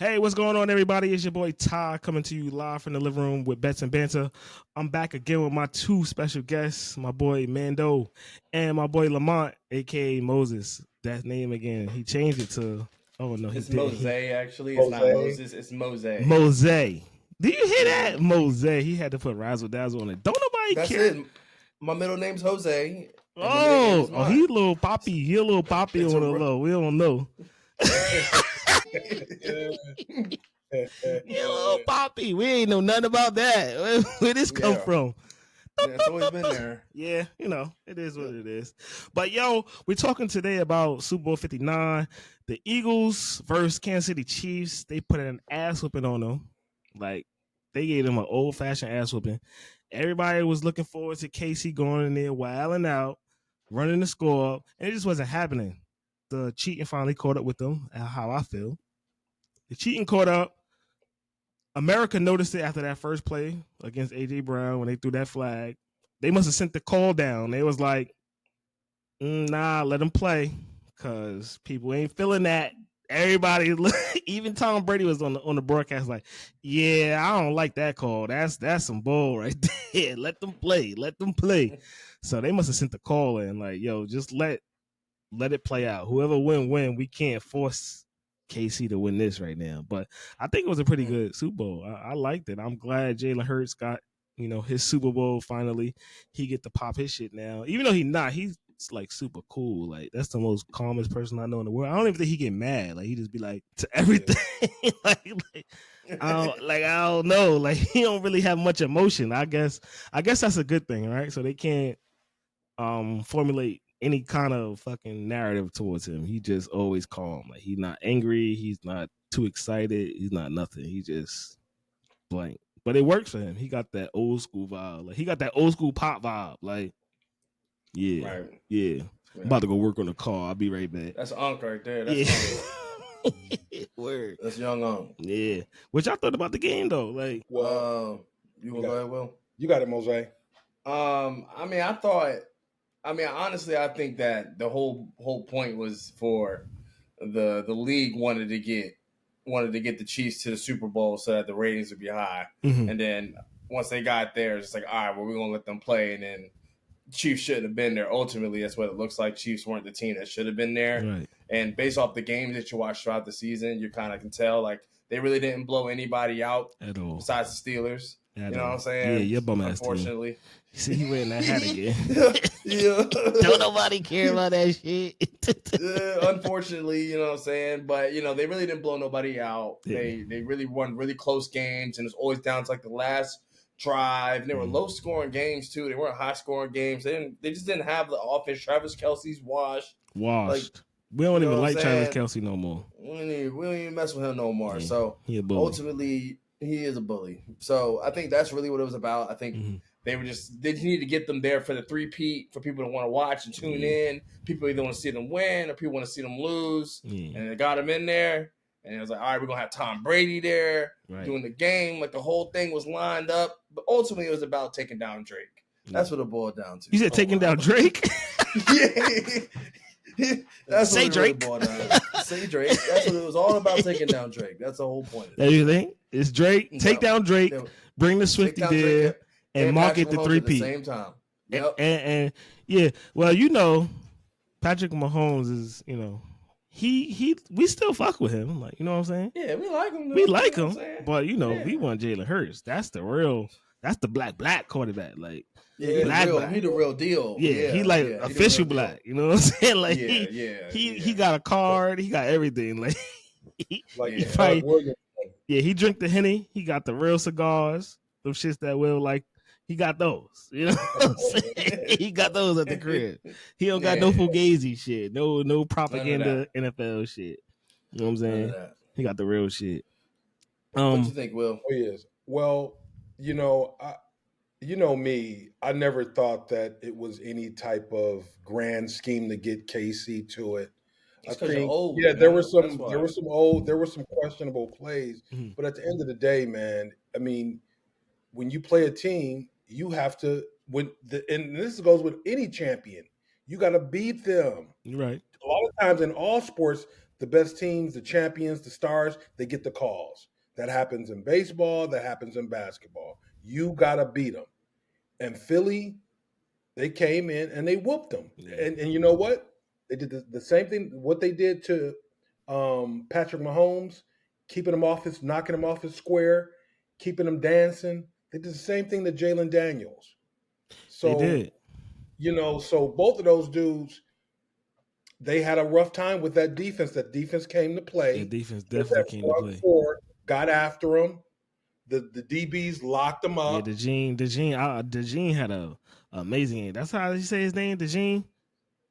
Hey, what's going on, everybody? It's your boy Ty coming to you live from the living room with Bets and Banter. I'm back again with my two special guests, my boy Mando and my boy Lamont, aka Moses. That name again. He changed it to. Oh no, he It's didn't. Mose, actually. It's not Jose. Moses. It's Mose. Mose. Do you hear that? Mose. He had to put razzle dazzle on it. Don't nobody That's care. it. My middle name's Jose. And my middle name is Oh, he a little poppy. He a little poppy It's on a the ro- low. We don't know. Yeah. He a little poppy. We ain't know nothing about that. Where this come Yeah. from? It's always been there. Yeah, it is what it is. But yo, we're talking today about Super Bowl 59. The Eagles versus Kansas City Chiefs. They put an ass whooping on them. Like, they gave them an old fashioned ass whooping. Everybody was looking forward to KC going in there, wilding out, running the score up, and it just wasn't happening. The cheating finally caught up with them, how I feel. The cheating caught up. America noticed it after that first play against AJ Brown when they threw that flag. They must have sent the call down. They was like, nah, let them play, because people ain't feeling that. Everybody, even Tom Brady was on the broadcast like, yeah, I don't like that call. That's some bull right there. Let them play. Let them play. So they must have sent the call in like, yo, just let it play out. Whoever win. We can't force KC to win this right now. But I think it was a pretty good Super Bowl. I liked it. I'm glad Jalen Hurts got his Super Bowl finally. He get to pop his shit now, even though he's like super cool. Like, that's the most calmest person I know in the world. I don't even think he get mad. Like, he just be like to everything. like I don't know. Like, he don't really have much emotion. I guess that's a good thing, right? So they can't formulate any kind of fucking narrative towards him. He just always calm. Like, he's not angry. He's not too excited. He's not nothing. He just blank. But it works for him. He got that old school vibe. Like, he got that old school pop vibe. Like, yeah, Right. yeah. I'm about to go work on the car. I'll be right back. That's Unc right there. That's Unc. Word. That's young Unc. Yeah. Which I thought about the game though. Like, Well, you want to go ahead, Will? you got it, Mose. Honestly, I think that the whole point was for the league wanted to get the Chiefs to the Super Bowl so that the ratings would be high. mhm. And then once they got there, it's like, all right, well, we're gonna let them play, and then Chiefs shouldn't have been there. Ultimately, that's what it looks like. Chiefs weren't the team that should have been there. Right. And based off the games that you watch throughout the season, you kind of can tell like they really didn't blow anybody out At all. besides the Steelers. At You know all. what I'm saying? Yeah, your bum ass team. Unfortunately. See, he wearing that hat again. Yeah. Don't nobody care about that shit. Unfortunately, you know what I'm saying? But, they really didn't blow nobody out. Yeah. They really won really close games, and it's always down to like the last drive. And they were low scoring games too. They weren't high scoring games. They just didn't have the offense. Travis Kelce's washed. Washed. We don't even like Travis Kelce no more. We don't even mess with him no more. Yeah, so he a bully. ultimately, he is a bully. So I think that's really what it was about. I think they need to get them there for the three-peat, for people to want to watch and tune in. People either want to see them win or people want to see them lose. Yeah. And they got them in there. And it was like, all right, we're going to have Tom Brady there doing the game. Like, the whole thing was lined up. But ultimately, it was about taking down Drake. That's what it boiled down to. You said taking down Drake? Yeah. That's Say what Drake. Really Say Drake. That's what it was all about, taking down Drake. That's the whole point. That you think? It's Drake. Take down Drake. Bring the Swifty there. And market the three-peat. At the same time. Yep. And yeah, well, Patrick Mahomes is, we still fuck with him. Like, you know what I'm saying? Yeah, we like him. We like him, but we want Jalen Hurts. That's the black quarterback. Like, yeah, he the real deal. Yeah, he like official black. You know what I'm saying? Like, he got a card. He got everything. Like, he drink the Henny. He got the real cigars. Those shits that Will like. He got those. You know what I'm saying? He got those at the crib. He don't got no fugazi shit. No propaganda NFL shit. You know what I'm saying? He got the real shit. What you think, Will? Oh, yes. Well, me, I never thought that it was any type of grand scheme to get KC to it. I think, old, there were some questionable plays, but at the end of the day, man, I mean, when you play a team, you have to and this goes with any champion. You got to beat them. Right. A lot of times in all sports, the best teams, the champions, the stars, they get the calls. That happens in baseball. That happens in basketball. You got to beat them. And Philly, they came in and they whooped them. Yeah. And you know what? They did the same thing. What they did to Patrick Mahomes, knocking him off his square, keeping him dancing. They did the same thing to Jalen Daniels. So, they did. So both of those dudes, they had a rough time with that defense. That defense came to play. The defense definitely came to play. Got after him. The DBs locked him up. Yeah, DeJean had a amazing game. That's how you say his name, DeJean.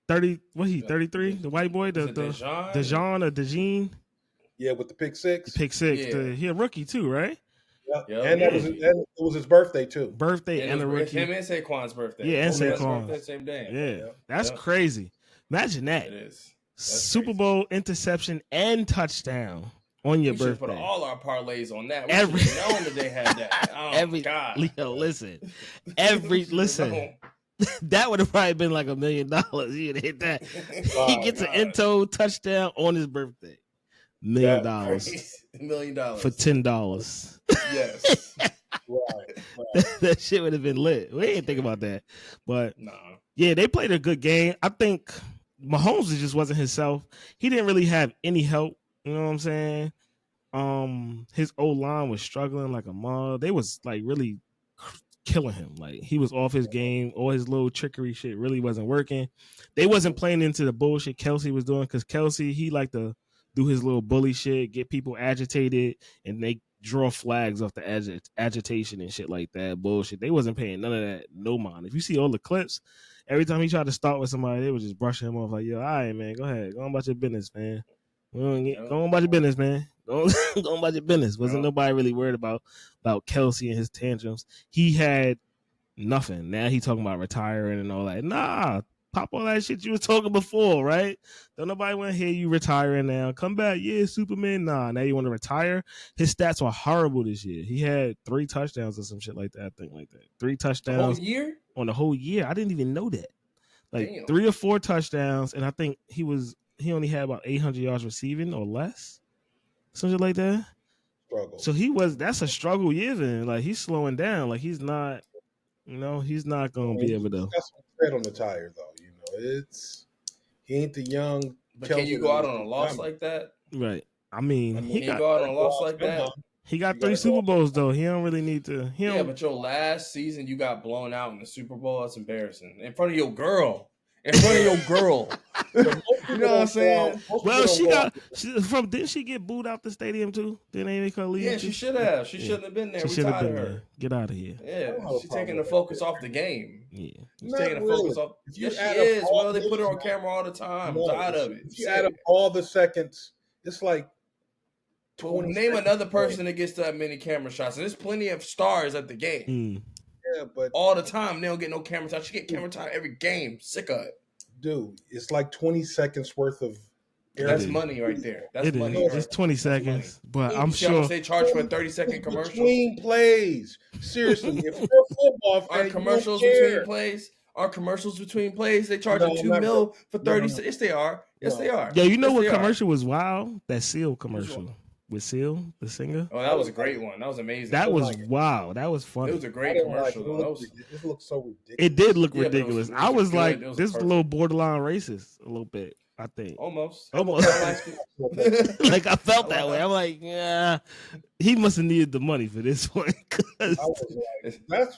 33? The white boy, DeJean. Yeah, with the pick six. Yeah. He a rookie too, right? Yep. And it was his birthday too. And a rookie. Him and Saquon's birthday. Yeah, and Saquon's birthday same day. Yeah, that's crazy. Imagine that. It is. Super Bowl interception and touchdown on your birthday. Put all our parlays on that. We known that they had that. Oh God. Leo, listen. That would have probably been like $1 million. You'd hit that. He gets an end-toe touchdown on his birthday. $1 million. $1 million for $10. Yes. Right. That shit would have been lit. We didn't think about that. But yeah, they played a good game. I think Mahomes just wasn't himself. He didn't really have any help. You know what I'm saying? His O-line was struggling like a mug. They was like really killing him. Like he was off his game. All his little trickery shit really wasn't working. They wasn't playing into the bullshit Kelsey was doing, because Kelsey, he liked to do his little bully shit, get people agitated, and they draw flags off the agitation and shit like that. Bullshit. They wasn't paying none of that no mind. If you see all the clips, every time he tried to start with somebody, they was just brushing him off like, yo, all right, man, go ahead. Go on about your business, man. Go on about your business, man. Go on about your business. Wasn't nobody really worried about Kelsey and his tantrums. He had nothing. Now he talking about retiring and all that. Nah, pop all that shit you was talking before, right? Don't nobody want to hear you retiring now. Come back, yeah, Superman. Nah, now you want to retire? His stats were horrible this year. He had 3 touchdowns or some shit like that. I think like that. 3 touchdowns. The whole year? On the whole year. I didn't even know that. Like 3 or 4 touchdowns, and I think he only had about 800 yards receiving or less. Something like that. Struggle. So that's a struggle year then. Like he's slowing down. Like he's not, he's not gonna be able to. Got some tread on the tire though. He ain't the young. But can you go out on a loss like that? Right. I mean he can go out on a loss like that. He got 3 Super Bowls though. He don't really need to. But your last season you got blown out in the Super Bowl. That's embarrassing in front of your girl. You know what I'm saying? Well, didn't she get booed out the stadium too? Didn't they make her leave? Yeah, she should have. She shouldn't have been there. She should have been there. Get out of here. Yeah, she's taking the focus off the game. Yeah, she's taking the focus off. Yes, she is. Well, they put her on camera all the time. No, out of it. If you add up all the seconds, it's like 20 name seconds. Another person that gets that many camera shots. And there's plenty of stars at the game. Yeah, but all the time they don't get no camera time. She get camera time every game. Sick of it. Dude, it's like 20 seconds worth of. That's money right there. That's money. It's 20 seconds, but I'm sure they charge for a 30-second commercial. Between plays, seriously, if you're a football fan, are commercials between plays? Are commercials between plays? They charge $2 million for 30 seconds. Yes, they are. Yes, they are. Yeah, you know what commercial was wild? That Seal commercial. With Seal, the singer. Oh, that was a great one. That was amazing. That was wow. That was funny. It was a great commercial. It looked so ridiculous. It did look ridiculous. I was like, this is a little borderline racist, a little bit. I think almost. Like I felt that way. I'm like, yeah, he must have needed the money for this one. That's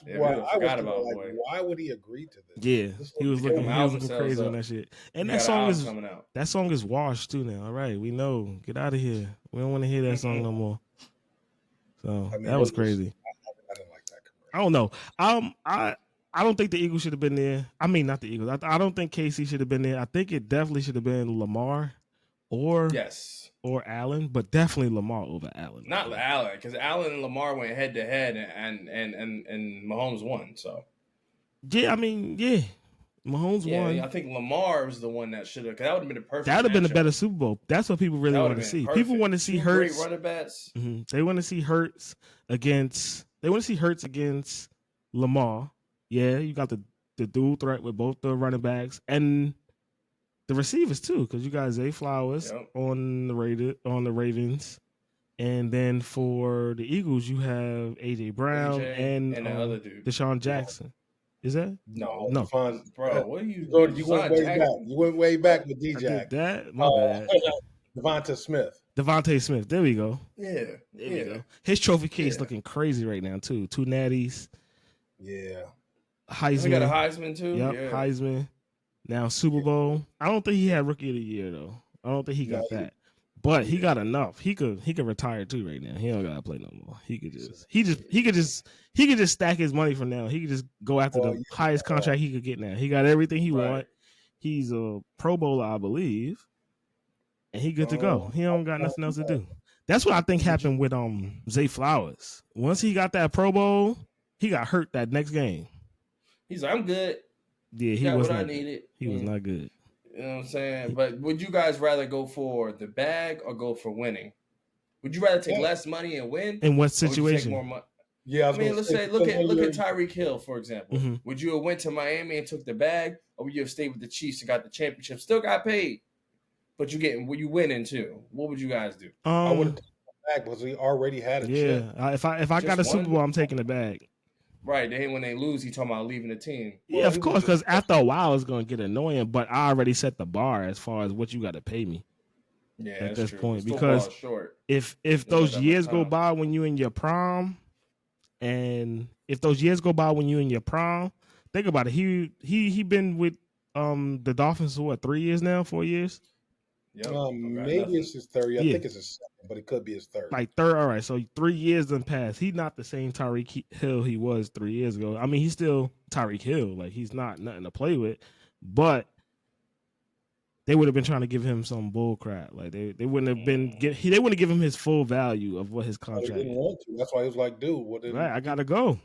why I was like, why would he agree to this? Yeah, he was looking crazy on that shit. And that song is washed too now. All right, we know. Get out of here. We don't want to hear that song no more. So that was crazy. I didn't like that commercial. I don't know. I don't think the Eagles should have been there. I mean, not the Eagles. I don't think KC should have been there. I think it definitely should have been Lamar or Allen, but definitely Lamar over Allen. Not Allen, because Allen and Lamar went head to head, and Mahomes won. So yeah, I mean, yeah, Mahomes won. I think Lamar was the one that should have. Because that would have been a perfect. That would have been a better Super Bowl. That's what people really want to see. Perfect. People want to see Hurts. Great running backs. Mm-hmm. They want to see Hurts against. They want to see Hurts against Lamar. Yeah, you got the dual threat with both the running backs and The receivers too, because you got Zay Flowers on the Ravens, and then for the Eagles you have AJ Brown and the other dude, Deshaun Jackson. Is that no? Bro, what are you? You went way back. You went way back with DJ. That my bad. Devonta Smith. There we go. Yeah, there we go. His trophy case looking crazy right now too. 2 natties. Yeah. Heisman. We got a Heisman too. Yep, yeah. Heisman. Now Super Bowl. I don't think he had Rookie of the Year though. I don't think he got that. But he got enough. He could retire too right now. He don't gotta play no more. He could just stack his money for now. He could just go after the highest contract he could get now. He got everything he want. He's a Pro Bowler, I believe. And he good to go. He don't got nothing else to do. That's what I think happened with Zay Flowers. Once he got that Pro Bowl, he got hurt that next game. He's like, I'm good. Yeah, he was not needed. He was not good. You know what I'm saying? But would you guys rather go for the bag or go for winning? Would you rather take less money and win? In what situation? More money? Yeah, I mean, let's say look at Tyreek Hill, for example. Mm-hmm. Would you have went to Miami and took the bag, or would you have stayed with the Chiefs and got the championship? Still got paid. But you winning too. What would you guys do? I would have taken the bag because we already had a chip. If I got a Super Bowl, I'm taking the bag. Right. Then when they lose, he talking about leaving the team. Yeah, of course, because after a while it's gonna get annoying. But I already set the bar as far as what you got to pay me. Yeah, at this point, because if those years go by when you in your prime, and if those years go by when you in your prime, think about it. He been with the Dolphins for what, 3 years now, 4 years. Yep. Maybe it's his third. I think it's his second, but it could be his third. Like third. All right, so 3 years done passed. He's not the same Tyreek Hill he was 3 years ago. I mean, he's still Tyreek Hill. Like, he's not nothing to play with, but they would have been trying to give him some bull crap. Like they wouldn't have been they wouldn't give him his full value of what his contract. They didn't want to. That's why he was like, dude, what? Right, I gotta go.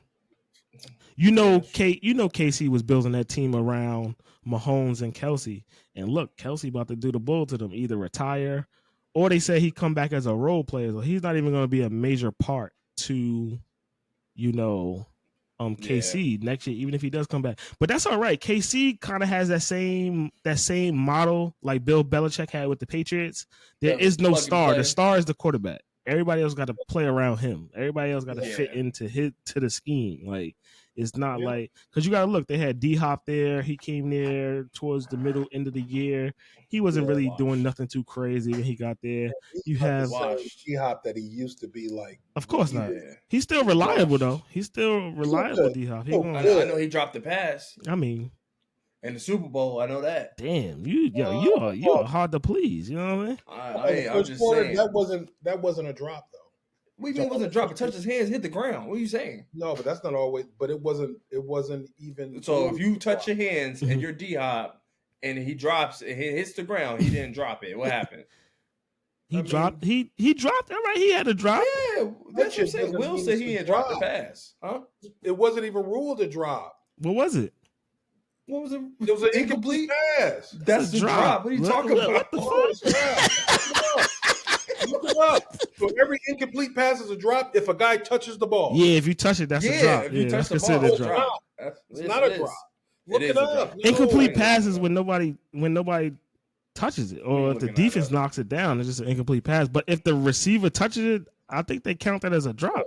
KC was building that team around Mahomes and Kelsey. And look, Kelsey about to do the bull to them, either retire or they say he come back as a role player. So he's not even going to be a major part to, KC next year, even if he does come back. But that's all right. KC kind of has that same model like Bill Belichick had with the Patriots. There is no star. The star is the quarterback. Everybody else got to play around him. Everybody else got to fit into the scheme. Like, it's not like, because you got to look, they had D-Hop there. He came there towards the end of the year. He wasn't really doing nothing too crazy when he got there. You have D-Hop that he used to be like. Of course not. He's still reliable, though. He's still reliable, D-Hop. I know he dropped the pass. I mean. In the Super Bowl, I know that. Damn, you are hard to please. You know what I mean? I'm just saying. That wasn't a drop, though. What do you mean it wasn't a drop? It touched his hands, hit the ground. What are you saying? No, but that's not always. But it wasn't even. So if you touch your hands and you're D-Hop and he drops and he hits the ground, he didn't drop it. What happened? He dropped. He dropped. All right, he had a drop. Yeah, that's what I'm saying. Will said he had dropped the pass. Huh? It wasn't even ruled a drop. What was it? What was it? It was an incomplete pass. That's the drop. What are you talking about? What the fuck? Look it up. So every incomplete pass is a drop if a guy touches the ball. Yeah, if you touch it, that's a drop. If you touch the ball, it's a drop. It's not a drop. Look it up. Incomplete passes when nobody touches it, or if the defense knocks it down, it's just an incomplete pass. But if the receiver touches it, I think they count that as a drop.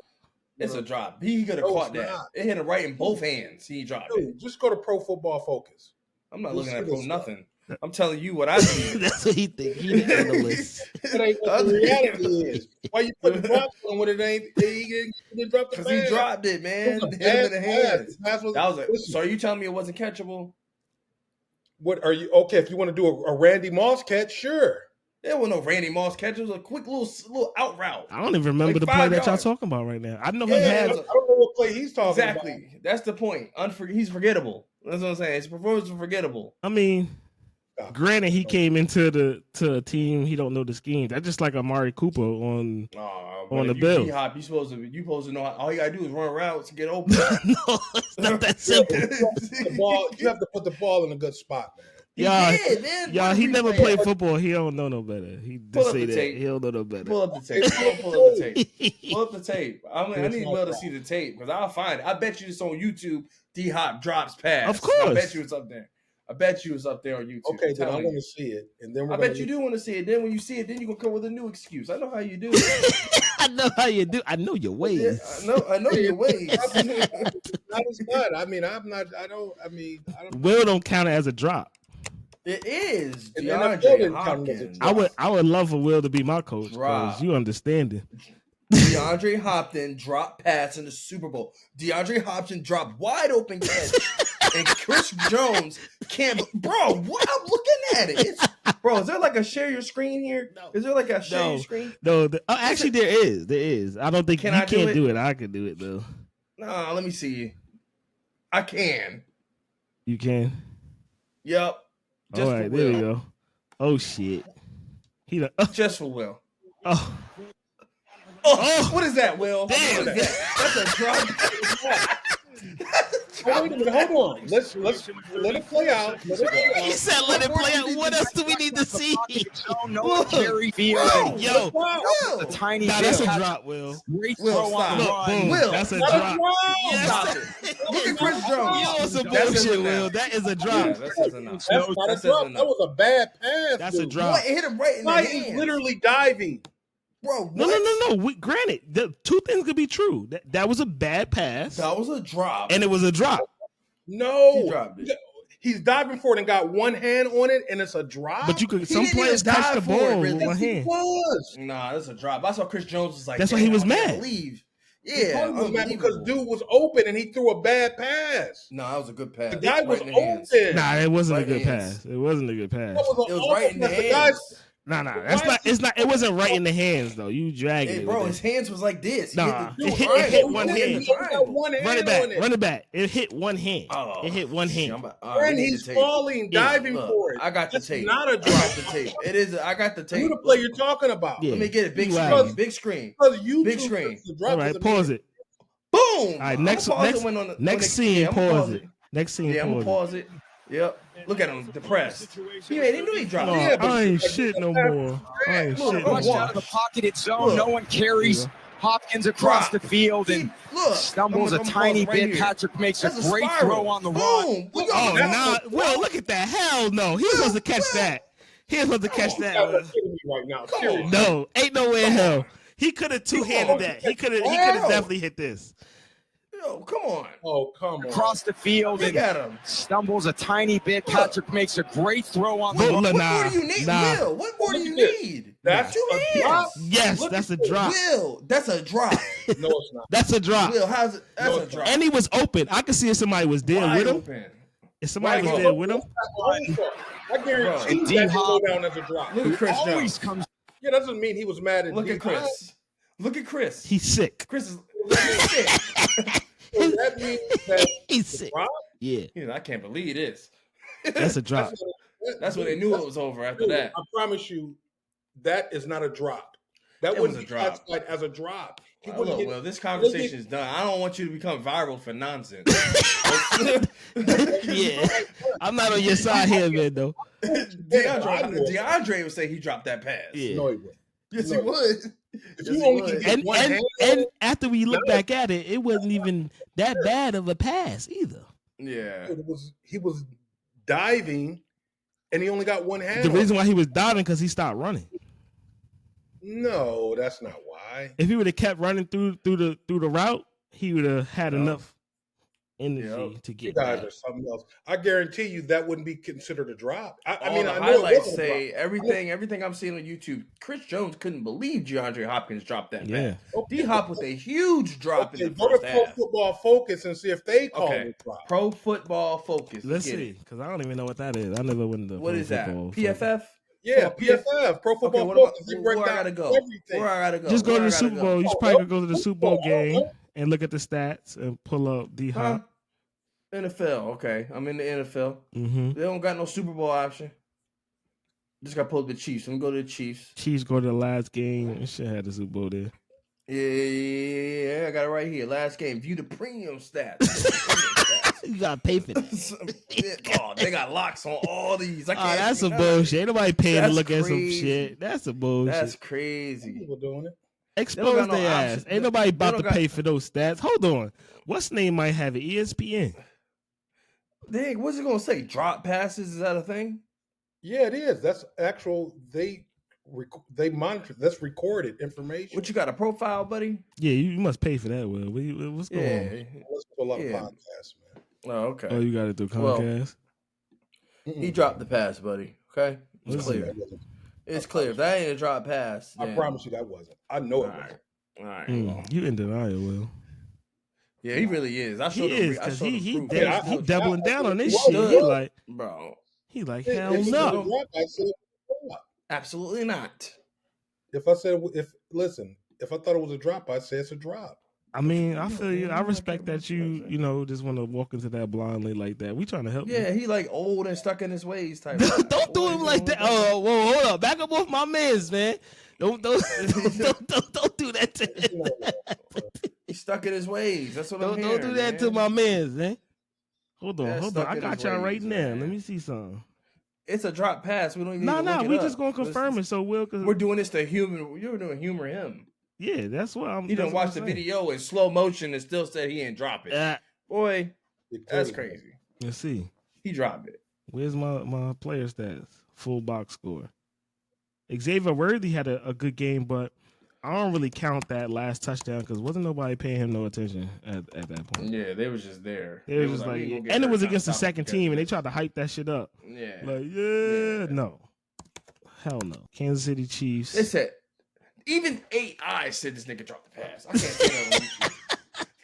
It's a drop. He could have caught that. It hit him right in both hands. He dropped it. Just go to Pro Football Focus. I'm not looking at Pro nothing. I'm telling you what I see. That's what he think. He the analyst. That ain't what the reality is. Why you putting drops on when it ain't? He didn't drop the pass. Because he dropped it, man. Hit him in the hands. That was so are you telling me it wasn't catchable? What are you? Okay, if you want to do a Randy Moss catch, sure. There was no Randy Moss catch. It was a quick little out route. I don't even remember the play that y'all talking about right now. I know he had. I don't know what play he's talking about. Exactly. That's the point. He's forgettable. That's what I'm saying. His performance was forgettable. I mean, granted, he came into a team he don't know the scheme. That's just like Amari Cooper on the Bills. You supposed to know all you gotta do is run routes to get open. No, it's not that simple. You have to put the ball in a good spop, man. Y'all, he never played football. He don't know no better. He just say that. Tape. He don't know no better. Pull up the tape. Pull up the tape. Pull up the tape. I need Will to see the tape because I'll find it. I bet you it's on YouTube. D-Hop drops pass. Of course. I bet you it's up there. I bet you it's up there on YouTube. Okay, then I want to see it, and then I bet you do want to see it. Then when you see it, then you gonna come with a new excuse. I know how you do. I know how you do. I know your ways. Yeah, I know your ways. That was fun. I mean, I don't. Will don't count it as a drop. It is. DeAndre Hopkins. I would love for Will to be my coach because you understand it. DeAndre Hopkins dropped pass in the Super Bowl. DeAndre Hopkins dropped wide open catch. And Chris Jones can't. Bro, what? I'm looking at it. Bro, is there like a share your screen here? No. Is there like a share your screen? No. Actually, there is. There is. I don't think you can't do it. I can do it, though. No, let me see. I can. You can? Yep. Just all right, there we go. Oh, shit. Just for Will. Oh. What is that, Will? Damn. That's a drop. Oh, wait a minute, hold on. Let's let it play out. He said let it play out. What else do we need to see? No carry field. Yo. A tiny bit. That's a drop, Will. Great throw on the run. Will. That's a drop. Stop it. Look at Chris Jones. You on some bullshit, Will. That is a drop. Yeah, that's enough. That's not a drop. That was a bad pass. That's a drop. What? It hit him right in the hand. He's literally diving. Bro, what? No. Granted, the two things could be true. That was a bad pass. That was a drop. And it was a drop. No. He dropped it. He's diving for it and got one hand on it, and it's a drop. But you could. Some players catch the ball with one hand. Nah, that's a drop. I saw Chris Jones was like. That's why he was mad. Leave. Yeah, was mad because dude was open and he threw a bad pass. No, that was a good pass. The guy was open. Nah, it wasn't a good pass. It wasn't a good pass. It was right in the hands. Nah, that's not. It's not. It wasn't right in the hands though. You dragging it, bro. His hands was like this. Nah, it hit one hand. Run it back. It hit one hand. It hit one hand. And he's falling, diving for it. I got the tape. Not a drop. The tape. It is. I got the tape. Who the play you're talking about? Let me get it. Big screen. Big screen. Big screen. All right, pause it. Boom. All right, next scene. Pause it. Next scene. Yeah, I'm gonna pause it. Yep. Look at him, depressed. He knew he dropped. I ain't shit no more. I ain't shit no more. Out of the pocketed zone. No one carries. Hopkins across the field and stumbles a tiny bit. Patrick makes a great throw on the run. Oh, no. Well, look at that. Hell no. He was supposed to catch that. He was supposed to catch that. No, ain't no way in hell. He could have two-handed that. He could have definitely hit this. Yo, come on. Oh, come on. Across the field and stumbles a tiny bit. Patrick makes a great throw on the run. What more do you need, Will? What more do you need? That's two hands. Drop? Yes, that's a drop. Will, that's a drop. No, it's not. That's a drop. Will, how's it? That's a drop. And he was open. I could see if somebody was there with him. Open. If somebody was there with him. I guarantee that will go down as a drop. Look at Chris Jones. Yeah, that doesn't mean he was mad at Look at Chris. Look at Chris. He's sick. Chris is sick. So that means that he's sick. Drop? Yeah. I can't believe this. That's a drop. That's when they knew it was over after that. I promise you, that is not a drop. That wouldn't be classified as a drop. Well, this conversation is done. I don't want you to become viral for nonsense. Yeah. I'm not on your side here, man, though. DeAndre would say he dropped that pass. Yeah. No, he would. Yes, he would. And after we look back at it, it wasn't even that bad of a pass either. Yeah. He was diving, and he only got one hand. The reason why he was diving because he stopped running. No, that's not why. If he would have kept running through the route, he would have had enough energy to get back. Or something else. I guarantee you that wouldn't be considered a drop. I mean, I know highlights say everything I'm seeing on YouTube. Chris Jones couldn't believe DeAndre Hopkins dropped that pass. D-Hop with a huge drop in the first half. Go to Pro Football Focus and see if they call it a drop. Pro Football Focus. Let's see, because I don't even know what that is. I never went to. What is that? PFF. Yeah, PFF, Pro Football Focus. Where I gotta go? Where I gotta go? Just go to the Super Bowl. You should probably go to the Super Bowl game and look at the stats and pull up D-Hop. NFL, okay. I'm in the NFL. Mm-hmm. They don't got no Super Bowl option. Just got to pull up the Chiefs. Let me go to the Chiefs. Chiefs go to the last game. It should have the Super Bowl there. Yeah, I got it right here. Last game. View the premium stats. You got to pay for this. They got locks on all these. That's some bullshit. Ain't nobody paying to look at some shit. That's some bullshit. That's crazy. People doing it. Expose their ass. Ain't nobody about to pay for those stats. Hold on. What's name might have it? ESPN. Dang, what's it gonna say? Drop passes? Is that a thing? Yeah, it is. That's actual. They monitor. That's recorded information. What, you got a profile, buddy? Yeah, you must pay for that. Will what's going on? Listen to a lot of podcasts, man. Oh, okay. Oh, you got it through Comcast. Well, he dropped the pass, buddy. Okay, it's clear. It's clear. If that ain't a drop pass, I promise you that wasn't. I know it wasn't. All right. You in denial, Will. Yeah, he really is. I showed he him. is, He he doubling down on this shit. He like, bro. He like, hell no. Absolutely not. If I thought it was a drop, I'd say it's a drop. I mean, I feel you. I respect that you just want to walk into that blindly like that. We trying to help you. Yeah, he like old and stuck in his ways type. Don't do him like that. Oh, whoa, hold up. Back up off my mans, man. Don't do that to him. He's stuck in his ways. That's what I'm hearing. Don't do that to my mans, man. Hold on. I got y'all right now. Let me see something. It's a drop pass. We don't even need to look it we up. just gonna confirm it. So we're doing this to humor. You're doing humor him. Yeah, that's what I'm. He didn't watch the video in slow motion and still said he didn't drop it. Boy, that's crazy. Let's see. He dropped it. Where's my player stats? Full box score. Xavier Worthy had a good game, but I don't really count that last touchdown because wasn't nobody paying him no attention at that point. Yeah, they was just there. They was just like and it was against the second team, and they tried to hype that shit up. Yeah. No. Hell no. Kansas City Chiefs. They said, even AI said this nigga dropped the pass. I can't say that on YouTube.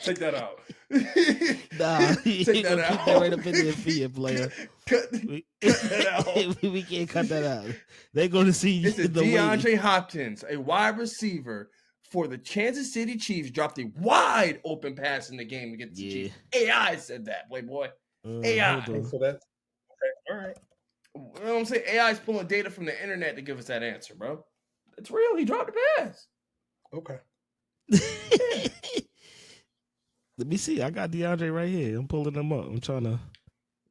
Take that out. Take that out. Keep that right up in there for you, player. Cut that out. We can't cut that out. They go to see this is DeAndre Hopkins, a wide receiver for the Kansas City Chiefs, dropped a wide open pass in the game against the Chiefs. AI said that, boy. AI. So that's okay. All right. You know what I'm saying? AI is pulling data from the internet to give us that answer, bro. It's real. He dropped the pass. Okay. Let me see. I got DeAndre right here. I'm pulling them up. I'm trying to.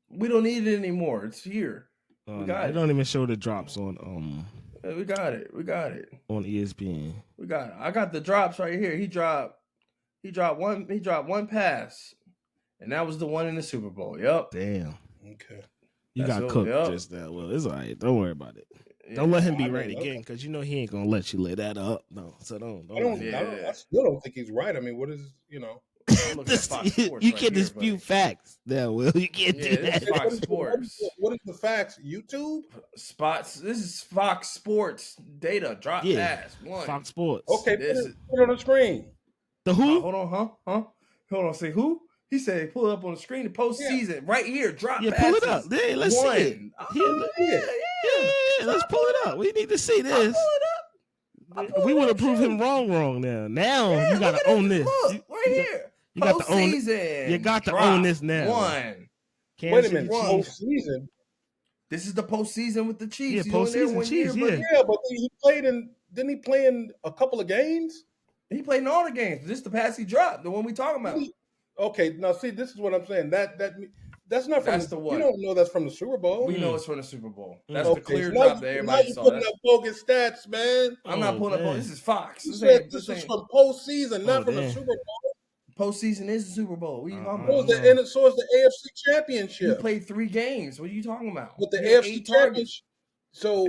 We don't need it anymore. It's here. We got it. They don't even show the drops on. We got it. On ESPN. We got it. I got the drops right here. He dropped one pass, and that was the one in the Super Bowl. Yep. Damn. Okay. You got cooked just that. Well, it's all right. Don't worry about it. Yeah, don't let him be right again, because he ain't gonna let you lay that up. No, so don't. I still don't think he's right. I mean, what is you can't dispute facts. There, Will. You can't do that. Fox Sports. What is the facts? YouTube spots. This is Fox Sports data. Drop pass one. Fox Sports. Okay, put it on the screen. The who? Hold on, Hold on. Say who? He said pull it up on the screen. The postseason right here. Drop passes. Pull it up. Yeah, let's see it. Yeah, let's pull it up. We need to see this. We want to prove him wrong now. Now you got to own this. Look, right here. You got to own it. You got to own this now. One. Wait a minute. Postseason. This is the postseason with the Chiefs. Yeah, postseason Chiefs. But he played in. Didn't he play in a couple of games? He played in all the games. This is the pass he dropped. The one we talking about. Okay, now see, this is what I'm saying. That's not from the one. You don't know that's from the Super Bowl. We know it's from the Super Bowl. That's the clear drop that everybody saw. You're putting up bogus stats, man. I'm not pulling up. This is Fox. This is from postseason, not from the Super Bowl. Postseason is the Super Bowl. What are you talking about? So is the AFC Championship. He played 3 games. What are you talking about? With the AFC Championship. So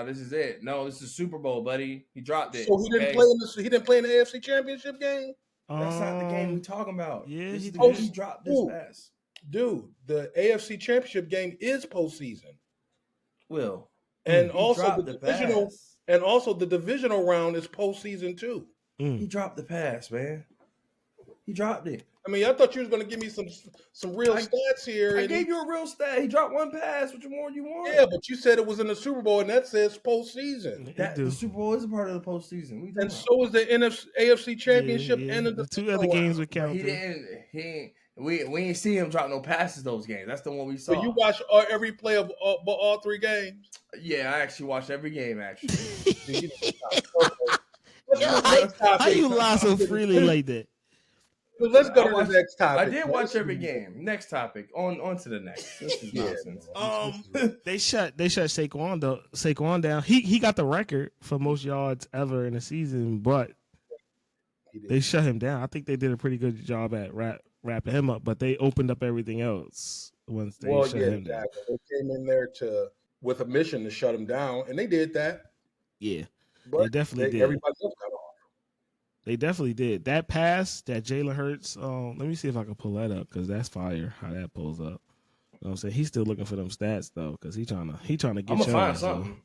this is it. No, this is Super Bowl, buddy. He dropped it. So he didn't play in the AFC Championship game? That's not the game we're talking about. Yeah, he dropped this pass. Dude, the AFC Championship game is postseason. Will. And also the divisional round is postseason too. He dropped the pass, man. He dropped it. I mean, I thought you was going to give me some real stats here. I gave you a real stat. He dropped one pass. Which more do you want? Yeah, but you said it was in the Super Bowl, and that says postseason. The Super Bowl is a part of the postseason. And so is the AFC Championship and the 2 other games we counted. We ain't see him drop no passes those games. That's the one we saw. So you watch every play of all 3 games? Yeah, I actually watched every game, actually. How you lie so freely like that? So let's go to the next topic. I did watch every game. Next topic. On to the next. This is nonsense. They shut Saquon down. He got the record for most yards ever in a season, but they shut him down. I think they did a pretty good job at wrapping him up, but they opened up everything else. once they shut him down. They came in there with a mission to shut him down, and they did that. Yeah, but they definitely did. Everybody else got off. They definitely did. That pass that Jalen Hurts, let me see if I can pull that up because that's fire how that pulls up. You know what I'm saying? He's still looking for them stats though because he trying to get I'm gonna find something.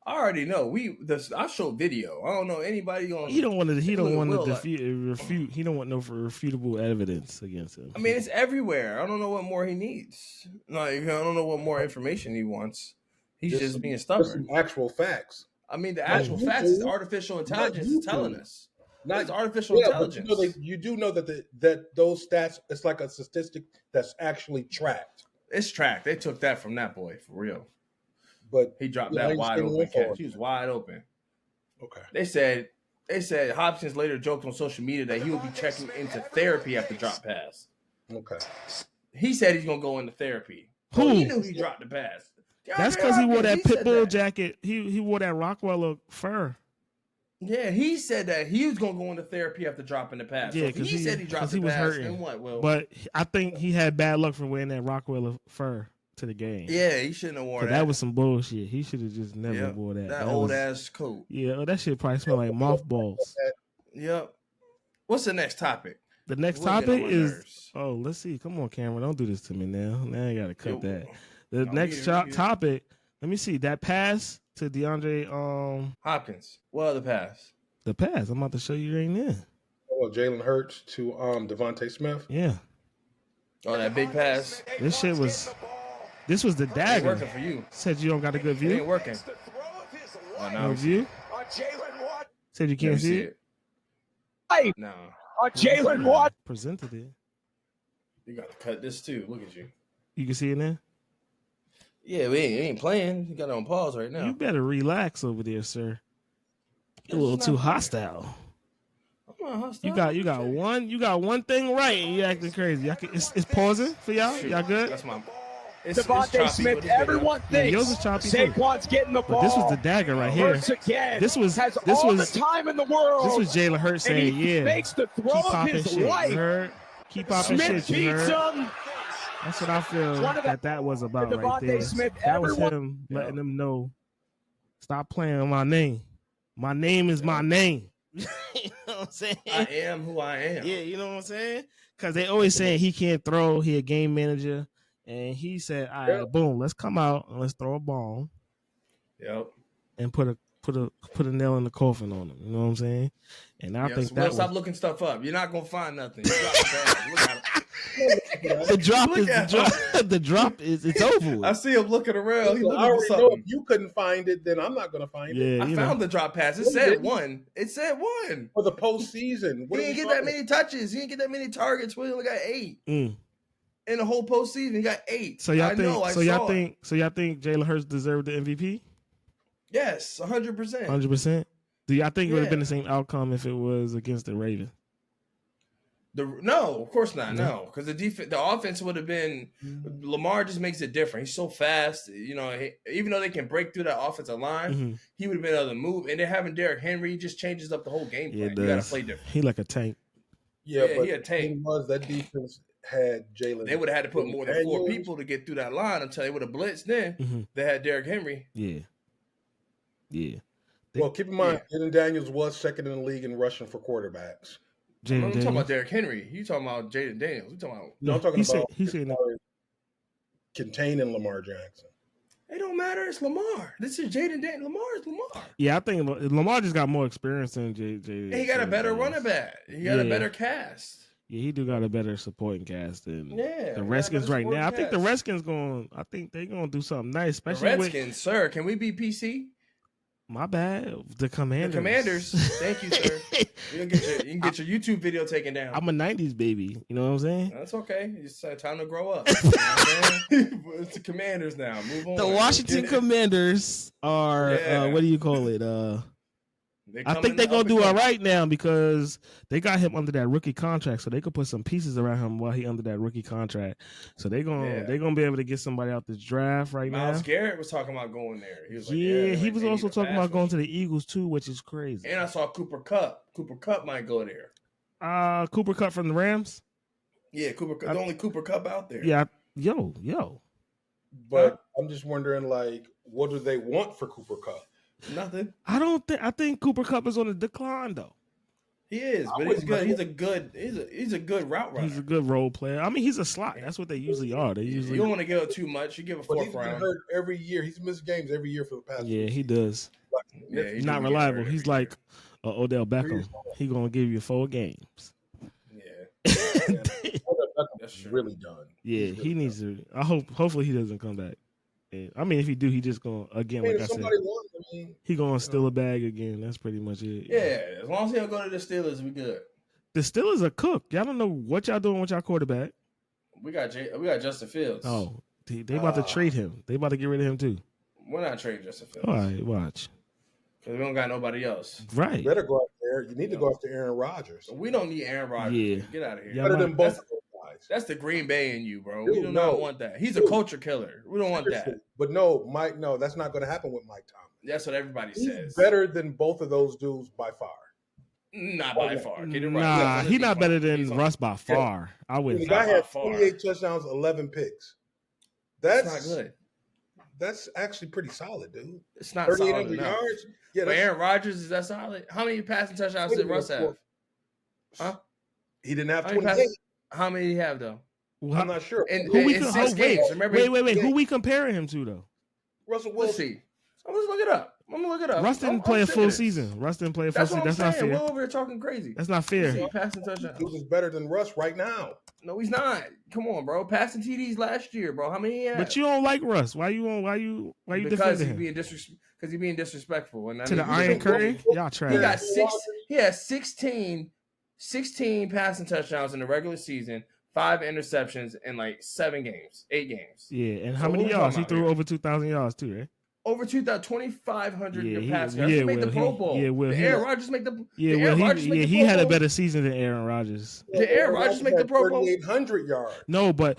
I already know. I showed video. I don't know anybody on. He don't want to refute. He don't want no refutable evidence against him. I mean, it's everywhere. I don't know what more he needs. Like, I don't know what more information he wants. He's just being stubborn. Some actual facts. I mean, the actual facts is artificial intelligence is telling us. It's artificial intelligence. But you do know that those stats, it's like a statistic that's actually tracked. It's tracked. They took that from that boy, for real. But he dropped that wide open catch. He was wide open. Okay. They said Hopkins later joked on social media that he will be checking into therapy after drop pass. Okay. He said he's gonna go into therapy. Who? He knew he dropped the pass. That's because he wore that Pitbull jacket. He wore that Rockwell fur. Yeah, he said that he was gonna go into therapy after dropping the pass. Yeah, because he said he dropped the pass. Hurting. And what? Well, but I think he had bad luck for wearing that Rockwell fur to the game. Yeah, he shouldn't have worn that. That was some bullshit. He should have just never wore that. That old ass coat. Yeah, that shit probably smelled like mothballs. Yep. What's the next topic? The next topic is let's see. Come on, Cameron, don't do this to me now. Now I gotta cut that. The next topic. Let me see that pass to DeAndre Hopkins. What other pass? The pass. I'm about to show you right now. Oh, Jalen Hurts to Devontae Smith. Yeah. Oh, that big pass. This was the dagger. Ain't working for you. Said you don't got a good view. It ain't working. No view. Said you can't see it. Hey. No. Jalen Watt presented it. You got to cut this too. Look at you. You can see it now. Yeah, we ain't playing. You got it on pause right now. You better relax over there, sir. You're a little too hostile. I'm not hostile. You got one thing right, and you acting crazy. It's pausing for y'all. Shoot, y'all good? That's my. Devontae Smith. Everyone thinks Saquon's getting the ball. But this was the dagger right here. Again, this was the time in the world. This was Jalen Hurts saying, "Yeah, makes the throw keep of popping his shit. life. You heard? Keep popping Smith shit. You beats heard? him. That's what I feel that was about right there. Smith, that was him letting them know, stop playing with my name. My name is my name. You know what I'm saying? I am who I am. Yeah, you know what I'm saying? Because they always saying he can't throw. He a game manager. And he said, all right, boom, let's come out and let's throw a ball. Yep. And put a nail in the coffin on him. You know what I'm saying? And I think that stop looking stuff up. You're not gonna find nothing. Look at the drop is it's over with. I see him looking around. He I already know if you couldn't find it, then I'm not gonna find it. I found the drop pass. It said one. It said one. For the postseason. He didn't get that many touches. He didn't get that many targets. We only got 8. In the whole postseason, he got 8. So y'all think Jalen Hurts deserved the MVP? Yes, 100%. 100%. Do y'all think it would have been the same outcome if it was against the Ravens? No, of course not. No, because the offense would have been. Lamar just makes it different. He's so fast. You know, even though they can break through that offensive line, he would have been able to move. And then having Derrick Henry just changes up the whole game plan. You got to play different. He like a tank. Yeah, but he a tank. That defense had Jalen. They would have had to put more than 4 people to get through that line until they would have blitzed. Then they had Derrick Henry. Yeah. Well, keep in mind, Jaden Daniels was second in the league in rushing for quarterbacks. I'm talking about Derrick Henry. You talking about Jaden Daniels? You talking about? No, I'm talking about he's containing Lamar Jackson. It don't matter. It's Lamar. This is Jaden Daniels. Lamar is Lamar. Yeah, I think Lamar just got more experience than J. He got a better running back. He got a better cast. Yeah, he do got a better supporting cast than the Redskins right now. I think the Redskins they're gonna do something nice, especially the Redskins, sir. Can we be PC? My bad. The Commanders. The Commanders. Thank you, sir. You can get your YouTube video taken down. I'm a 90s baby. You know what I'm saying? That's okay. It's time to grow up. It's the Commanders now. Move on. The Washington Commanders are, what do you call it? I think they're going to do all right now because they got him under that rookie contract, so they could put some pieces around him while he under that rookie contract. So they're going to be able to get somebody out this draft now. Miles Garrett was talking about going there. He was he was also talking about going to the Eagles too, which is crazy. And I saw Cooper Kupp. Cooper Kupp might go there. Cooper Kupp from the Rams? Yeah, Cooper Kupp. The only Cooper Kupp out there. Yeah, Yo. But I'm just wondering, like, what do they want for Cooper Kupp? Nothing. I think Cooper Kupp is on a decline though. He is, but he's good. He's a good route runner. He's a good role player. I mean, he's a slot. That's what they usually are. You don't want to give up too much. You give a fourth round. He's hurt every year. He's missed games every year for the past. Yeah, he does. Yeah, he's not reliable. He's like Odell Beckham. He gonna give you 4 games. Yeah. That's really done. Yeah, he needs to. Hopefully, he doesn't come back. I mean, if he do, he just gonna again. Like I said, he gonna steal a bag again. That's pretty much it. Yeah, as long as he don't go to the Steelers, we good. The Steelers are cooked. Y'all don't know what y'all doing with y'all quarterback. We got Justin Fields. Oh, they about to trade him. They about to get rid of him too. We're not trading Justin Fields. All right, watch. Because we don't got nobody else. Right. You better go out there. You need to go after Aaron Rodgers. We don't need Aaron Rodgers. Yeah. Get out of here. Better than both. That's the Green Bay in you, bro. We do not want that. He's a culture killer. We don't want that. But no, Mike, no, that's not going to happen with Mike Tomlin. That's what everybody says. Better than both of those dudes by far. Not by far. Nah, he's not better than Russ by far. I wouldn't. The guy had 28 touchdowns, 11 picks. That's not good. That's actually pretty solid, dude. It's not 3,800 yards. Yeah, but Aaron Rodgers, is that solid? How many passing touchdowns did Russ have? Huh? He didn't have 28. How many did he have though? Well, I'm not sure. Who we comparing him to though? Russell Wilson. Let's see. Let's look it up. I'm gonna look it up. Russ didn't play a full season. Russ didn't play a full season. That's not fair. We're over here talking crazy. That's not fair. Passing touchdowns. He was better than Russ right now. No, he's not. Come on, bro. Passing TDs last year, bro. How many he had? But you don't like Russ. Why you defending him? Because he's being disrespectful. And to the Iron Curtain? Y'all trash. He had 16 passing touchdowns in the regular season. 5 interceptions in like 8 games. Yeah, and how many yards? He threw over 2,000 yards too, right? Over 2,500 passing yards. He made the Pro Bowl. Did Aaron Rodgers make the? He had a better season than Aaron Rodgers. Did Aaron Rodgers make the Pro Bowl? 3,800 yards. No, but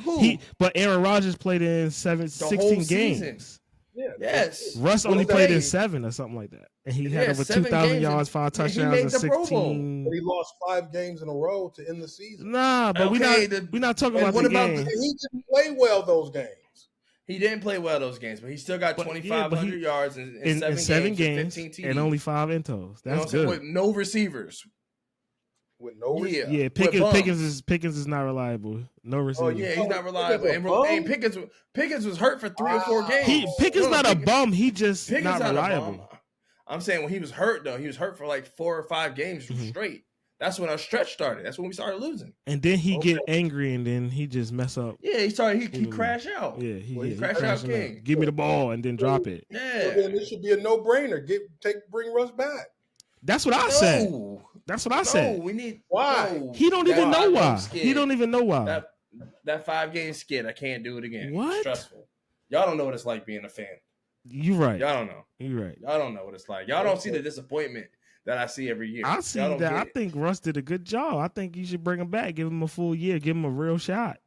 Aaron Rodgers played in 16 games. Yeah. Yes. Russ only played in 7 or something like that, and he had over 2,000 yards, 5 touchdowns, and 16. But he lost 5 games in a row to end the season. Nah, but we're not talking about the game. He didn't play well those games. He didn't play well those games, but he still got 2,500 yards in 7 games 15 TDs. And only 5 intos. That's good. With no receivers. Yeah, Pickens is not reliable. No receiver. Oh yeah, he's not reliable. And Pickens was hurt for 3 or 4 games. Pickens not a bum. He just not reliable. I'm saying when he was hurt though, he was hurt for like 4 or 5 games straight. That's when our stretch started. That's when we started losing. And then he get angry and then he just mess up. Yeah, he crash out. Yeah, he crash out king. Give me the ball and then drop it. Yeah. So then it should be a no-brainer. Bring Russ back. That's what I said. That's what I said. We need why? He don't even know why. He don't even know why. That 5-game skid, I can't do it again. What? It's stressful. Y'all don't know what it's like being a fan. You right. Y'all don't know. You right. Y'all don't know what it's like. Y'all don't see the disappointment that I see every year. I see that. I think Russ did a good job. I think you should bring him back, give him a full year, give him a real shot.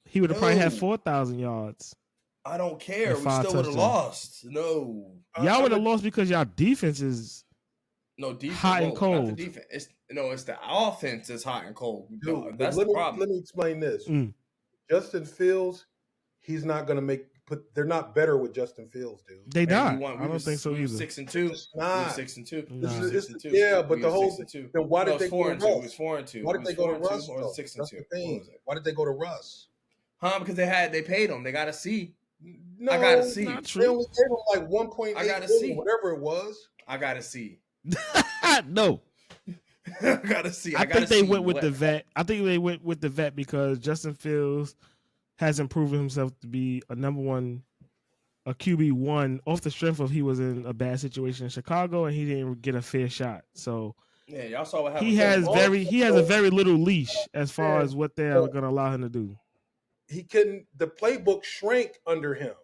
He would have probably had 4,000 yards. I don't care. We still would have lost. No. Y'all would have lost because y'all defense is hot and cold. Not the defense. It's the offense is hot and cold. Dude, that's the problem. Let me explain this. Justin Fields, he's not going to they're not better with Justin Fields, dude. They not. I don't think so either. 6-2. It's not. 6-2. Yeah, but the whole then why did they go to Russ? It was 4-2. Why did they go to Russ? Or 6-2. Why did they go to Russ? Because they paid him. They got to see. No, I got to see. They only paid him like 1.8 million, whatever it was. I got to see. No. I gotta see. I think they went with the vet. I think they went with the vet because Justin Fields hasn't proven himself to be a QB1 off the strength of he was in a bad situation in Chicago and he didn't get a fair shot. So yeah, y'all saw what happened. He has a very little leash as far as what they are going to allow him to do. He couldn't. The playbook shrank under him.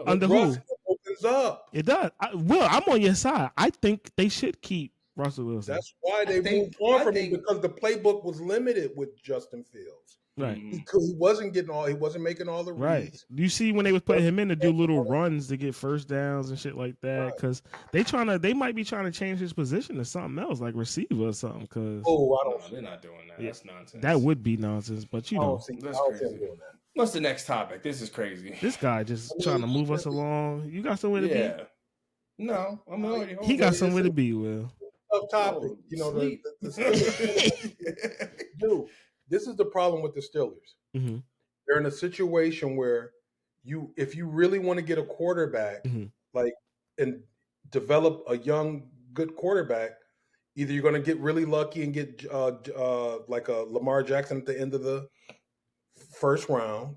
Under who? Opens up. It does. I'm on your side. I think they should keep Russell Wilson. That's why they moved on from him because the playbook was limited with Justin Fields. Right. He wasn't making all the reads. Right. You see when they was putting him in to do little runs to get first downs and shit like that because they might be trying to change his position to something else like receiver or something. Cause they're not doing that. That's nonsense. That would be nonsense, but you know, that's crazy. What's the next topic? This is crazy. This guy just trying to move us along. You got somewhere to be? No, I'm already home. He got somewhere to be, Will. Tough topic. The dude, this is the problem with the Steelers. Mm-hmm. They're in a situation where if you really want to get a quarterback, and develop a young, good quarterback, either you're going to get really lucky and get like a Lamar Jackson at the end of the first round,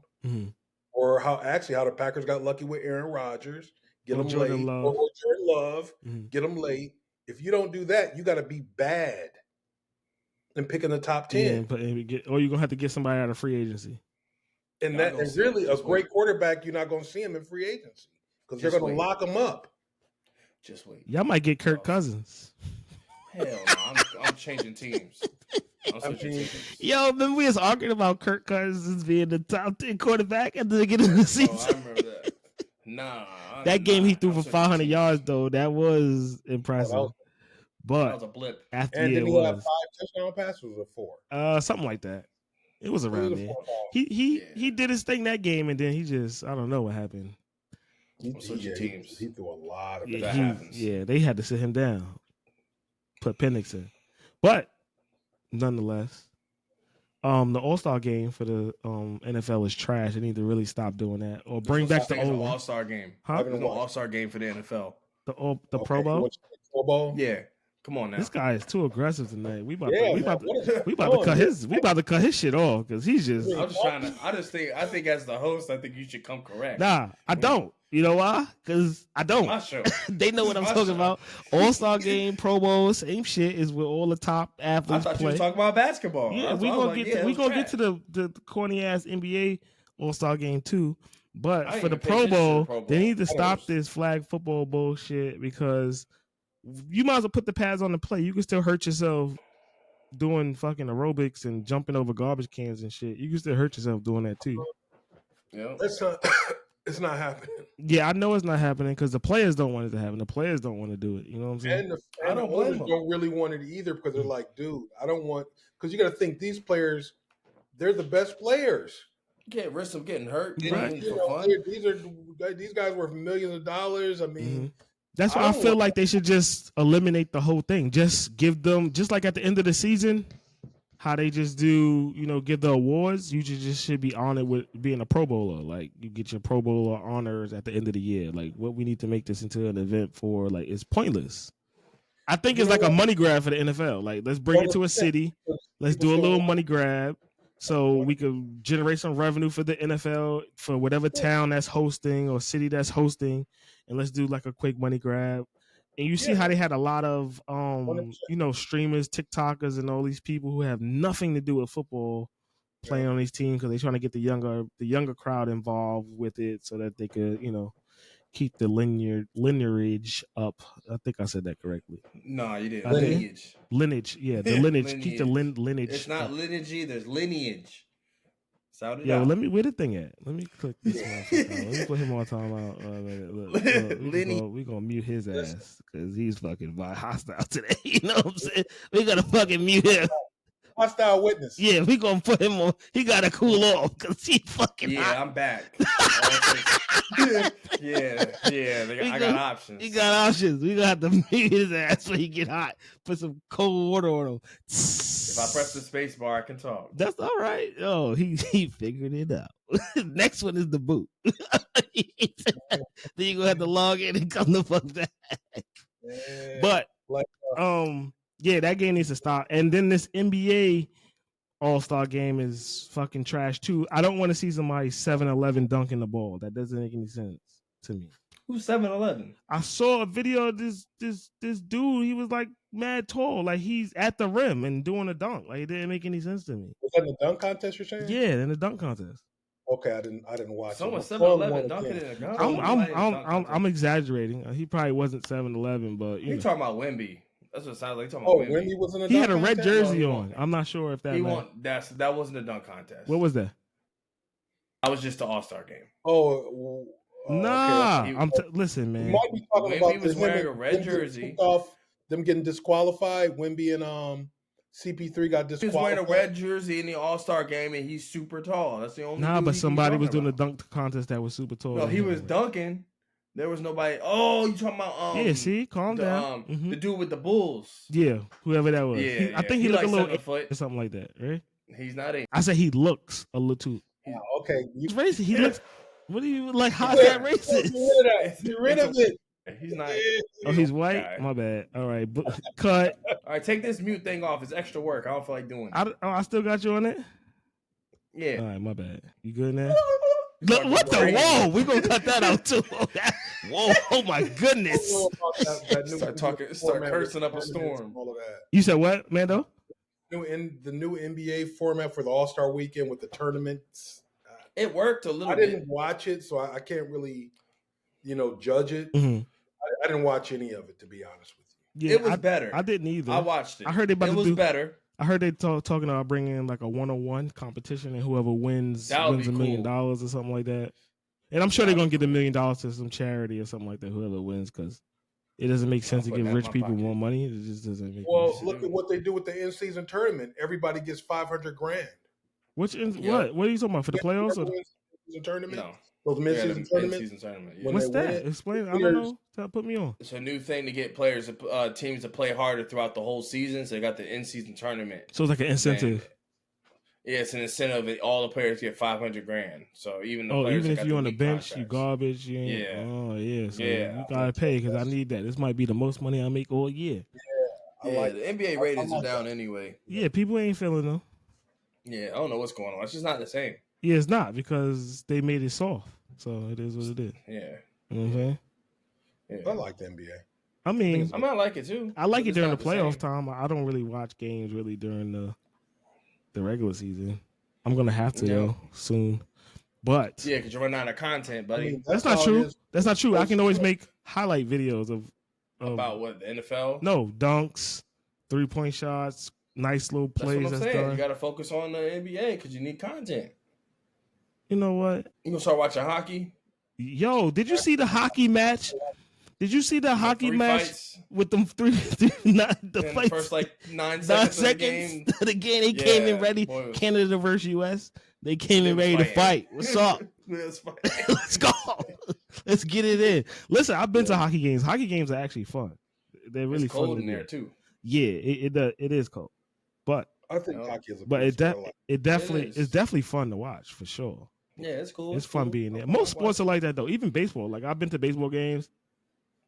or how the Packers got lucky with Aaron Rodgers, get them late, or Jordan Love, get them late. If you don't do that, you got to be bad and pick in the top 10. Or you're gonna have to get somebody out of free agency. And really, a great quarterback, you're not going to see him in free agency because they're going to lock him up. Just wait. Y'all might get Kirk Cousins. Hell no, I'm changing teams. Yo, remember we was arguing about Kirk Cousins being the top 10 quarterback at the beginning of the season? I remember that. Nah. That game he threw for 500 yards, though. That was impressive. But that was a blip. After and did he have 5 touchdown passes or 4? Something like that. It was around there. He did his thing that game, and then he just, I don't know what happened. He threw a lot of that happens. Yeah, they had to sit him down, put Penix in. But nonetheless, the All-Star game for the NFL is trash. They need to really stop doing that or bring back the old All-Star game. Huh? There's no All-Star game for the NFL. The Pro Bowl? Pro Bowl? Yeah. Come on now. This guy is too aggressive tonight. We about to cut his shit off because he's just. I'm just trying to. I think as the host, I think you should come correct. Nah, I don't. You know why? Because I don't. My show. They know what I'm talking about. All-Star game, Pro Bowl, same shit is where all the top athletes I thought play. you were talking about basketball. Yeah, we gonna get to the corny ass NBA All-Star game too. But for the Pro Bowl, they need to stop this flag football bullshit because you might as well put the pads on the play. You can still hurt yourself doing fucking aerobics and jumping over garbage cans and shit. You can still hurt yourself doing that too. Yeah, it's not happening. Yeah, I know it's not happening because the players don't want it to happen. The players don't want to do it. You know what I'm saying? And the owners don't really want it either because they're like, dude, I don't want. Because you got to think these players, they're the best players. You can't risk them getting hurt. Right. These guys worth millions of dollars. I mean. That's why I feel like they should just eliminate the whole thing. Just give them, just like at the end of the season, how they just do, give the awards. You just should be honored with being a Pro Bowler. Like you get your Pro Bowler honors at the end of the year. Like what we need to make this into an event for, like, it's pointless. I think it's like a money grab for the NFL. Like let's bring it to a city. Let's do a little money grab so we could generate some revenue for the NFL for whatever town that's hosting or city that's hosting. And let's do like a quick money grab. And you see how they had a lot of, streamers, TikTokers, and all these people who have nothing to do with football playing on these teams because they're trying to get the younger crowd involved with it so that they could, keep the lineage up. I think I said that correctly. No, you didn't. Lineage. Yeah, the lineage. Keep the lineage. It's not lineage either. It's lineage. Yeah, where the thing at? Let me click this one. Let me put him on timeout. We're gonna mute his ass because he's fucking hostile today. You know what I'm saying? We gotta fucking mute him. Hostile witness. Yeah, we gonna put him on. He gotta cool off because he fucking hot. I'm back. I got options. He got options. We gonna have to mute his ass when he get hot. Put some cold water on him. If I press the space bar, I can talk. That's all right. Oh, he figured it out. Next one is the boot. Then you gonna have to log in and come the fuck back. But yeah, that game needs to stop. And then this NBA All-Star game is fucking trash too. I don't want to see somebody 7-11 dunking the ball. That doesn't make any sense to me. Who's 7-11? I saw a video of this dude. He was like mad tall, like he's at the rim and doing a dunk. Like it didn't make any sense to me. Was that in the dunk contest you're saying? Yeah, in the dunk contest. Okay, I didn't watch. Someone 7-11 dunking in a dunk. I'm exaggerating. He probably wasn't 7-11, but you talking about Wemby. That's what it sounds like. Talking about Wemby. Was in a he dunk had a red contest? jersey on. I'm not sure if that. He won. That wasn't a dunk contest. What was that? That was just the All-Star game. Oh. Nah, okay. Listen, man. You might be talking about was wearing a red jersey. Them getting disqualified. Wemby and CP3 got disqualified. He was wearing a red jersey in the All-Star game, and he's super tall. That's the only. Nah, but somebody was doing a dunk contest that was super tall. No, he was dunking. There was nobody. Oh, you talking about? Yeah, see, calm down. The dude with the Bulls. Yeah, whoever that was. Yeah, I think he looked like a little 7 foot or something like that, right? He's not 8. I said he looks a little too. Okay, he's racist. He looks. What do you like? How's that racist? Get rid of it. He's not. Oh, he's white. Okay. My bad. All right, cut. All right, take this mute thing off. It's extra work. I don't feel like doing it. I still got you on it. Yeah. All right, my bad. You good now? Look, what the? Whoa, we gonna cut that out too. Whoa, oh my goodness. Start cursing up a storm. All of that. You said what, Mando? The new NBA format for the All-Star Weekend with the tournaments. It worked a little bit. I didn't watch it, so I can't really, judge it. Mm-hmm. I didn't watch any of it, to be honest with you. Yeah, it was better. I didn't either. I watched it. I heard it was better. I heard they talking about bringing like a 1-on-1 competition, and whoever wins wins $1 million or something like that. And I'm sure they're gonna get $1 million to some charity or something like that. Whoever wins, because it doesn't make sense to give rich people more money. It just doesn't make. Well, look at what they do with the in-season tournament. Everybody gets $500,000. What? What are you talking about for the playoffs? Or in-season tournament? No. Those mid-season tournaments. Yeah. What's that? Explain. I don't know. Put me on. It's a new thing to get players, teams to play harder throughout the whole season. So they got the in-season tournament. So it's like an incentive. Yeah, it's an incentive. All the players get $500,000. So even the players even if you're on the bench, contracts. you garbage. You ain't, yeah. Oh yeah. So yeah. You gotta pay because I need that. This might be the most money I make all year. Yeah. The NBA ratings are down anyway. Yeah, people ain't feeling them. Yeah, I don't know what's going on. It's just not the same. Yeah, it's not because they made it soft. So it is what it is. Yeah. You know what I'm saying? Yeah. I like the NBA. I mean, I like it too. I like it during the playoff time. I don't really watch games really during the regular season. I'm gonna have to though soon. But yeah, because you're running out of content, buddy. I mean, that's not true. That's not true. I can always make highlight videos of about what, the NFL? No, dunks, 3-point shots, nice little plays. That's what I'm saying. You got to focus on the NBA because you need content. You know what? You gonna start watching hockey? Yo, did you see the hockey match? Did you see the hockey match with them three the fights? First 9 seconds of the game, they came in ready. Canada versus US. They came in ready to fight. What's up? Let's go. Let's get it in. Listen, I've been to hockey games. Hockey games are actually fun. They're really fun. It's cold in there too. Yeah, it is cold, but I think hockey is. But it's definitely fun to watch for sure. Yeah, it's cool. It's fun being there. Most sports are like that though. Even baseball. Like I've been to baseball games.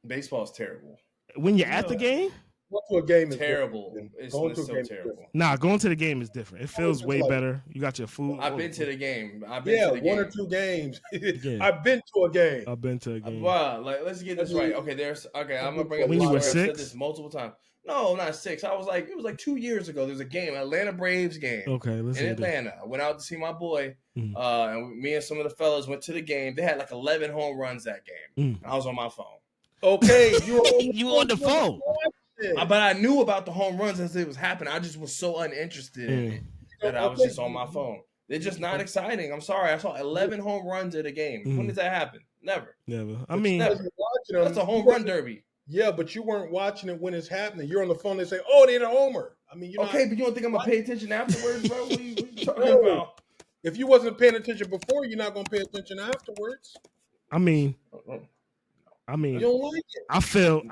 Baseball's terrible. When you're at the game, going to a game is terrible. It's so terrible. Nah, going to the game is different. It feels way better. You got your food. I've been to the game. One or two games. I've been to a game. I've been to a game. Well, let's get this right. Okay, I'm gonna bring up. When you were 6? I've said this multiple times. No, not 6. It was like 2 years ago. There's a game, Atlanta Braves game. Okay, let's in Atlanta. I went out to see my boy, and me and some of the fellas went to the game. They had like 11 home runs that game. I was on my phone. Okay, you on the phone. But I knew about the home runs as it was happening. I just was so uninterested in it that I was just on my phone. They're just not exciting. I'm sorry. I saw 11 home runs at a game. When did that happen? Never. I mean, that's a home run derby. Yeah, but you weren't watching it when it's happening. You're on the phone. They say, "Oh, they hit a homer." I mean, but you don't think I'm gonna pay attention afterwards, bro? What are you talking about? If you wasn't paying attention before, you're not gonna pay attention afterwards. I mean, you don't like it. I feel.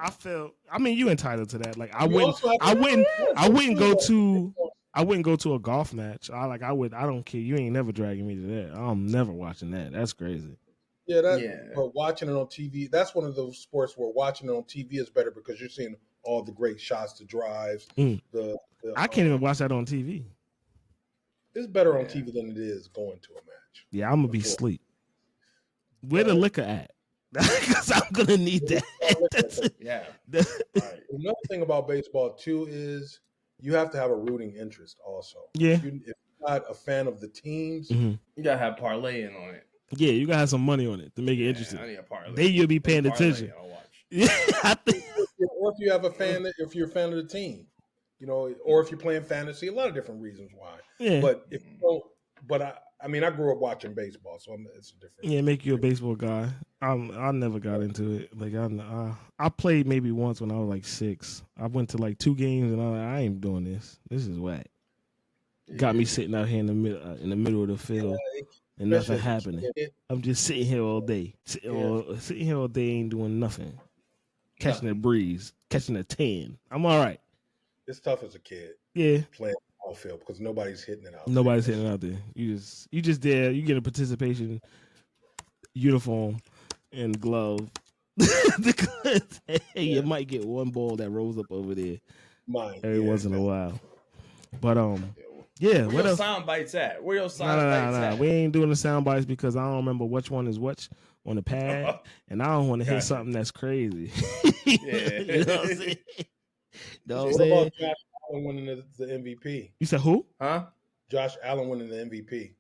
I mean, you entitled to that. Like I wouldn't go to a golf match. I don't care. You ain't never dragging me to that. I'm never watching that. That's crazy. But watching it on TV, that's one of those sports where watching it on TV is better because you're seeing all the great shots, the drives. I can't even watch that on TV. It's better on TV than it is going to a match. Yeah, I'm gonna be asleep. Where the liquor at? Because I'm gonna need that. Yeah. Right. Another thing about baseball too is you have to have a rooting interest also. Yeah. If you're not a fan of the teams, you gotta have parlaying on it. Yeah, you gotta have some money on it to make it interesting. I need a parlay. Then you'll be paying attention. I'll watch. Yeah, I think. Or if you have if you're a fan of the team, or if you're playing fantasy, a lot of different reasons why. Yeah. But if you don't, I mean, I grew up watching baseball, so it's different. Yeah, make you a baseball guy. I never got into it. Like I played maybe once when I was like 6. I went to like 2 games and I ain't doing this. This is whack. Got me sitting out here in the middle of the field and nothing happening. I'm just sitting here all day. Sitting here all day ain't doing nothing. Catching a breeze, catching a tan. I'm all right. It's tough as a kid. Yeah. Playing outfield because nobody's hitting it out. Nobody's hitting it out there. You just there. You get a participation uniform and glove because you might get one ball that rolls up over there every once in a while. But yeah. Where your sound bites at? Where your sound bites at? We ain't doing the sound bites because I don't remember which one is which on the pad, and I don't want to hit something that's crazy. You know what I'm saying? What about Josh Allen winning the MVP? You said who? Huh? Josh Allen winning the MVP.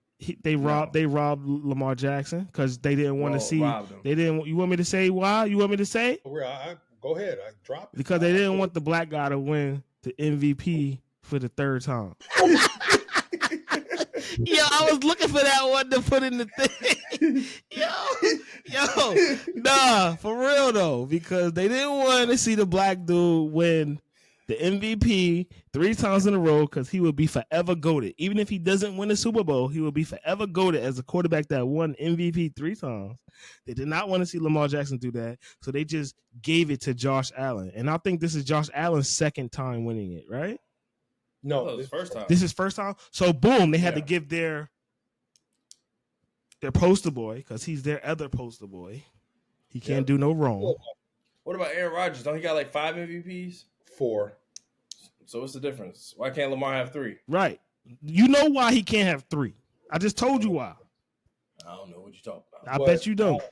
They robbed Lamar Jackson because they didn't want to see. They didn't. You want me to say why? You want me to say? Go ahead. I drop it. Because they didn't want the black guy to win the MVP for the 3rd time. Yo, I was looking for that one to put in the thing. Yo, nah, for real though, because they didn't want to see the black dude win the MVP 3 times in a row because he would be forever goated. Even if he doesn't win the Super Bowl, he would be forever goated as a quarterback that won MVP 3 times. They did not want to see Lamar Jackson do that, so they just gave it to Josh Allen. And I think this is Josh Allen's 2nd time winning it, right? No, this is first time. This is first time. So boom, they had to give their poster boy because he's their other poster boy. He can't do no wrong. What about Aaron Rodgers? Don't he got like 5 MVPs? 4. So what's the difference? Why can't Lamar have 3? Right. You know why he can't have 3. I just told you why. I don't know what you're talking about. I bet you don't.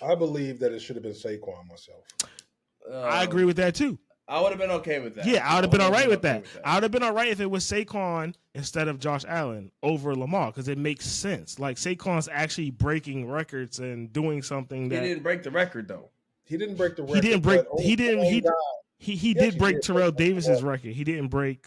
I believe that it should have been Saquon myself. I agree with that too. I would have been okay with that. Yeah, I would have been all right with that. I would have been all right if it was Saquon instead of Josh Allen over Lamar because it makes sense. Like Saquon's actually breaking records and doing something that he didn't break the record though. He didn't break the record. He did break Terrell Davis's record. He didn't break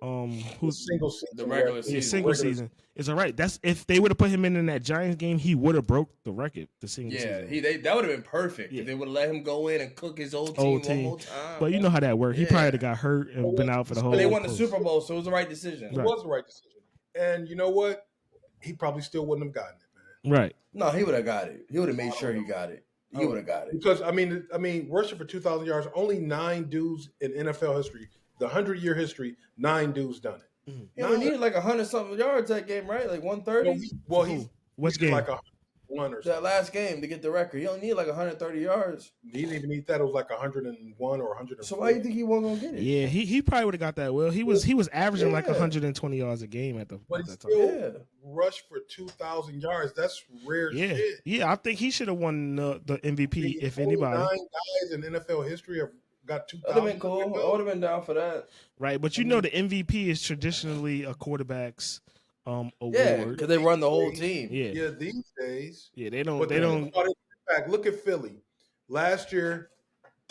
who's single season. The regular season. Single season. It's all right. That's if they would have put him in that Giants game, he would have broke the record. The single season. That would have been perfect if they would have let him go in and cook his old team one more time. But you know how that worked. He probably got hurt and been out for the whole. But they won the Super Bowl, so it was the right decision. It was the right decision. And you know what? He probably still wouldn't have gotten it, man. Right. No, he would have got it. He would have made sure he got it. He would have got it. Because I mean, rushing for 2,000 yards, only 9 dudes in NFL history, the 100-year history, 9 dudes done it. He only needed like 100-something yards that game, right? Like 130. Well, he's game? Like 101 or something. That last game to get the record, he only need like 130 yards. He didn't even need that. It was like 101 or 100. So why do you think he wasn't gonna get it? Yeah, he probably would have got that. Well, he was averaging like 120 yards a game at that time. Rushed for 2,000 yards. That's rare shit. Yeah, I think he should have won the MVP if anybody. 9 guys in NFL history have got 2,000. That'd have been cool. I would have been down for that. Right, but you know the MVP is traditionally a quarterback's award. Yeah, because they run the whole team. Yeah, these days. Yeah, they don't. Back. Look at Philly. Last year,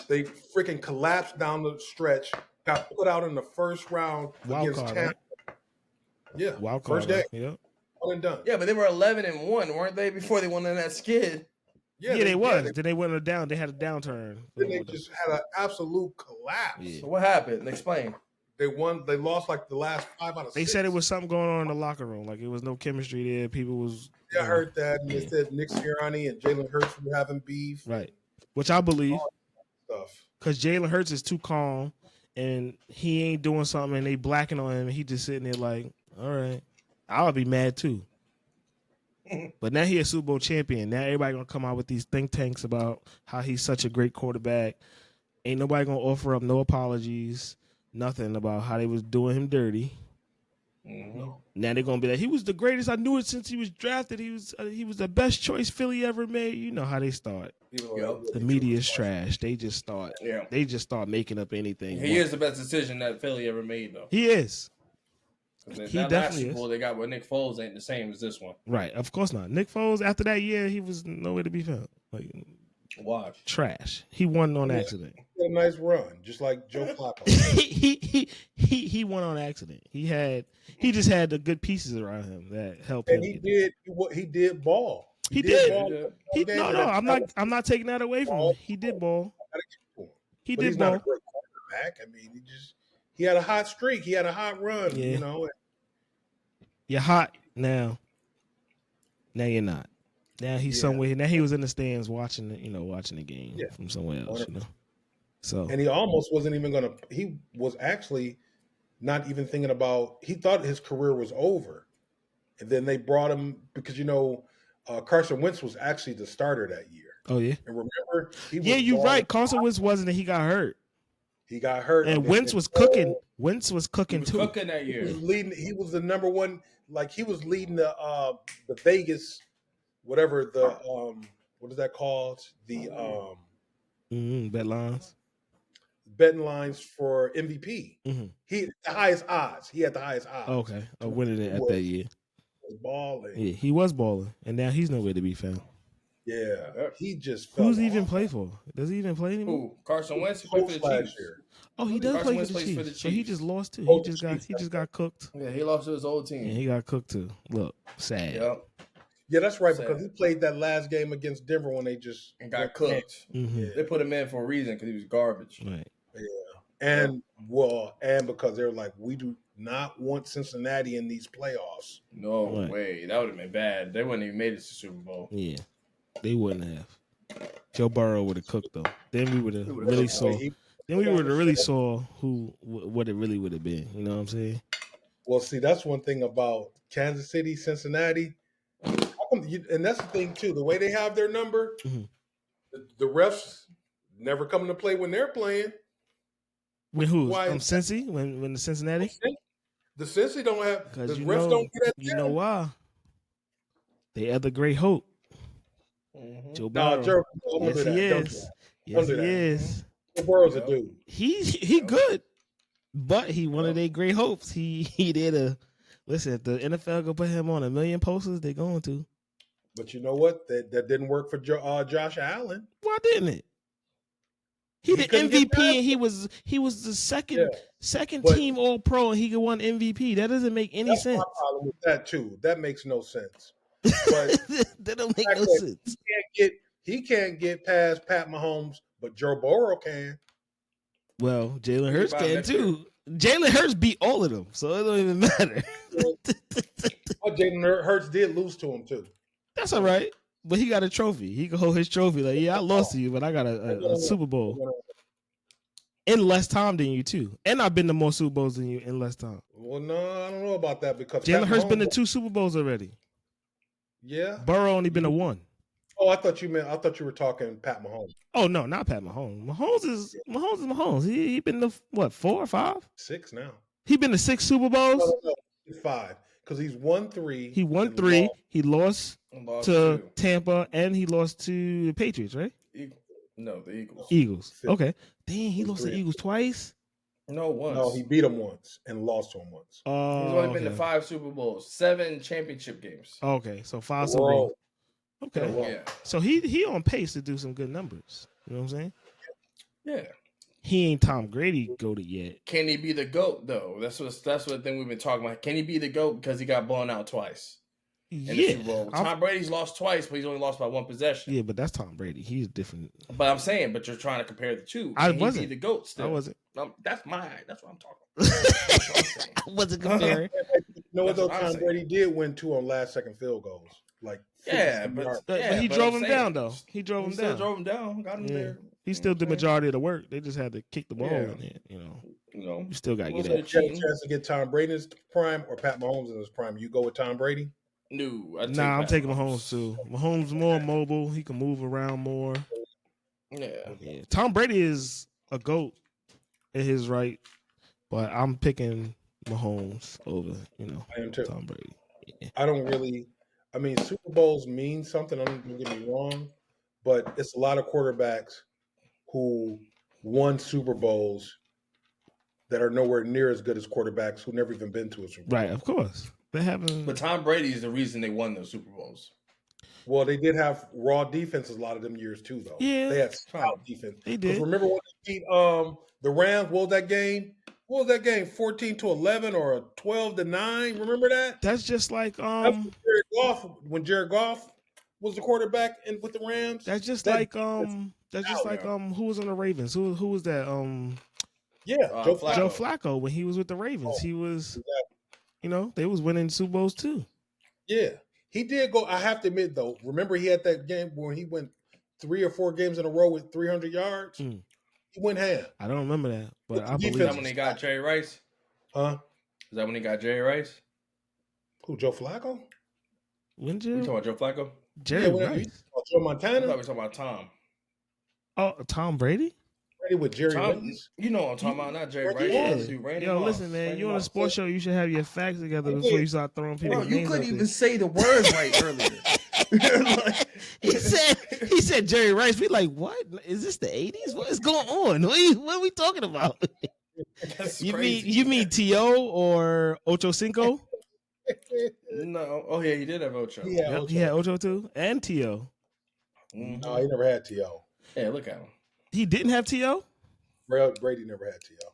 they freaking collapsed down the stretch. Got put out in the first round against Tampa. Right? Yeah, wild card. First day. Yeah, all and done. Yeah, but they were 11-1, weren't they? Before they went on that skid. Yeah, they was. Then they went down. They had a downturn. Then they just had an absolute collapse. Yeah. So what happened? Explain. They won. They lost like the last 5 out of 6. They said it was something going on in the locker room. Like it was no chemistry there. People was. Yeah, I heard that. And they said Nick Sirianni and Jalen Hurts were having beef. Right. Which I believe. Stuff. Because Jalen Hurts is too calm and he ain't doing something and they blacking on him and he just sitting there like, all right, I would be mad too. But now he a Super Bowl champion. Now everybody gonna come out with these think tanks about how he's such a great quarterback. Ain't nobody gonna offer up no apologies, nothing about how they was doing him dirty. Mm-hmm. Now they're gonna be like, he was the greatest. I knew it since he was drafted. He was the best choice Philly ever made. You know how they start. The media is trash. They just start. Yeah. They just start making up anything. He is the best decision that Philly ever made, though. He is. He definitely is. They got with Nick Foles ain't the same as this one. Right. Of course not. Nick Foles, after that year, he was nowhere to be found. Like, Watch. Trash. He won on accident. He had a nice run, just like Joe Flacco. he won on accident. He just had the good pieces around him that helped him. And he did ball. He did. I'm not taking that away from him. He did ball. He did he's ball. Not a great quarterback. I mean, he had a hot streak. He had a hot run. Yeah. You know. You're hot now. Now you're not. Now he's somewhere. Now he was in the stands watching the game from somewhere else. You know. So and he almost wasn't even gonna. He was actually not even thinking about. He thought his career was over, and then they brought him because Carson Wentz was actually the starter that year. Oh yeah. And remember, you're right. Carson Wentz wasn't. He got hurt. He got hurt, and Wentz was cooking. Wentz was cooking too. Cooking that year. He was the number one. Like he was leading the Vegas, whatever the what is that called? The bet lines. Betting lines for MVP. Mm-hmm. He had the highest odds. Okay, of winning it at that year. Balling. Yeah, he was balling, and now he's nowhere to be found. Yeah, he just. Who's he even play for? Does he even play anymore? Who? Carson Wentz. He played for the Chiefs. Oh, he does play for the Chiefs. So he just lost too. He just got cooked. Yeah, he lost to his old team. Yeah, he got cooked too. Look, sad. Yep. Yeah, that's right. Sad. Because he played that last game against Denver when they just got cooked. Mm-hmm. Yeah. They put him in for a reason because he was garbage. Right. Yeah, and because they're like, we do not want Cincinnati in these playoffs. No way, that would have been bad. They wouldn't even made it to the Super Bowl. Yeah, they wouldn't have. Joe Burrow would have cooked though. Then we would have really saw. Then we would have really saw what it really would have been. You know what I'm saying? Well, see, that's one thing about Kansas City, Cincinnati, and that's the thing too. The way they have their number, the refs never come to play when they're playing. When who? Cincy? When the Cincinnati? The Cincy don't have the refs don't get at them. You know why? They are the great hope. Joe Burrow. Yes, he is. Yes, he is. Joe Burrow's a dude. He good, but he one of their great hopes. He did a listen. If the NFL go put him on 1 million posters, they're going to. But you know what? That didn't work for Josh Allen. Why didn't it? He did MVP, and he was the second team All Pro, and he won MVP. That doesn't make any sense. My problem with that too. That makes no sense. But that don't make no sense. He can't get past Pat Mahomes, but Joe Burrow can. Well, Jalen Hurts can too. Jalen Hurts beat all of them, so it don't even matter. Well, Jalen Hurts did lose to him too. That's all right. But he got a trophy. He can hold his trophy. Like, yeah, I lost to you, but I got a Super Bowl in less time than you too. And I've been to more Super Bowls than you in less time. Well, no, I don't know about that because Jalen Hurts been to 2 Super Bowls already. Yeah. Burrow only been to 1. Oh, I thought you were talking Pat Mahomes. Oh no, not Pat Mahomes. Mahomes is Mahomes. He been to what, 4 or 5? 6 now. He been to 6 Super Bowls? No, 5. Because he's won 3. He won 3. He lost to 2. Tampa, and he lost to the Patriots, right? No, the Eagles. Eagles. Okay. Dang, he lost to the Eagles twice? No, once. No, he beat them once and lost to him once. He's only been to 5 Super Bowls, 7 championship games. Okay, so 5 Super Bowls. Okay. Yeah. So he on pace to do some good numbers. You know what I'm saying? Yeah. He ain't Tom Brady goated yet. Can he be the GOAT though? That's what thing we've been talking about. Can he be the GOAT because he got blown out twice? Yeah. Tom Brady's lost twice, but he's only lost by 1 possession. Yeah, but that's Tom Brady. He's different. But I'm saying, you're trying to compare the two. I wasn't. He be the GOAT still? I wasn't. That's what I'm talking about. I wasn't comparing. You know what though? Tom Brady did win 2 on last second field goals. Like but he drove him down though. He drove him down. Drove him down. Got him there. He still did the majority of the work. They just had to kick the ball in there. You know, you still got to get it. You have a chance to get Tom Brady in his prime or Pat Mahomes in his prime. You go with Tom Brady? No, I'm taking Mahomes too. Mahomes more mobile. He can move around more. Yeah. Tom Brady is a GOAT in his right, but I'm picking Mahomes over, I am too. Tom Brady. Yeah. I don't really. I mean, Super Bowls mean something. Don't get me wrong, but it's a lot of quarterbacks who won Super Bowls that are nowhere near as good as quarterbacks who never even been to a Super Bowl. Right, of course. They haven't. But Tom Brady is the reason they won those Super Bowls. Well, they did have raw defenses a lot of them years too, though. Yeah, they had stout defense. They did. Remember when they beat the Rams? What was that game? 14-11 or 12-9? Remember that? That's just like when Jared Goff was the quarterback with the Rams. That's just like who was on the Ravens? Who was that? Joe Flacco. Joe Flacco when he was with the Ravens. He was they was winning Super Bowls too. Yeah. He did go. I have to admit though, remember he had that game where he went 3 or 4 games in a row with 300 yards? He went ham. I don't remember that, but I believe. Is that when he got Jerry Rice? Huh? Is that when he got Jerry Rice? Who, Joe Flacco? When you talking about Joe Flacco? Jerry Rice. Joe Montana? I thought we were talking about Tom. Oh, Tom Brady? Brady with Jerry Rice? You know what I'm talking about, not Jerry Rice. Yeah. Randy Yo, Moss. listen, man. You on a sports show, you should have your facts together before you start throwing people. Bro, you couldn't even say the words right earlier. He said Jerry Rice. We like, what? Is this the 80s? What is going on? What are we talking about? You mean T.O. or Ocho Cinco? No. Oh yeah, he did have Ocho. He had Ocho too, and T.O. No, he never had T.O. Yeah, look at him. He didn't have T.O.? Brady never had T.O.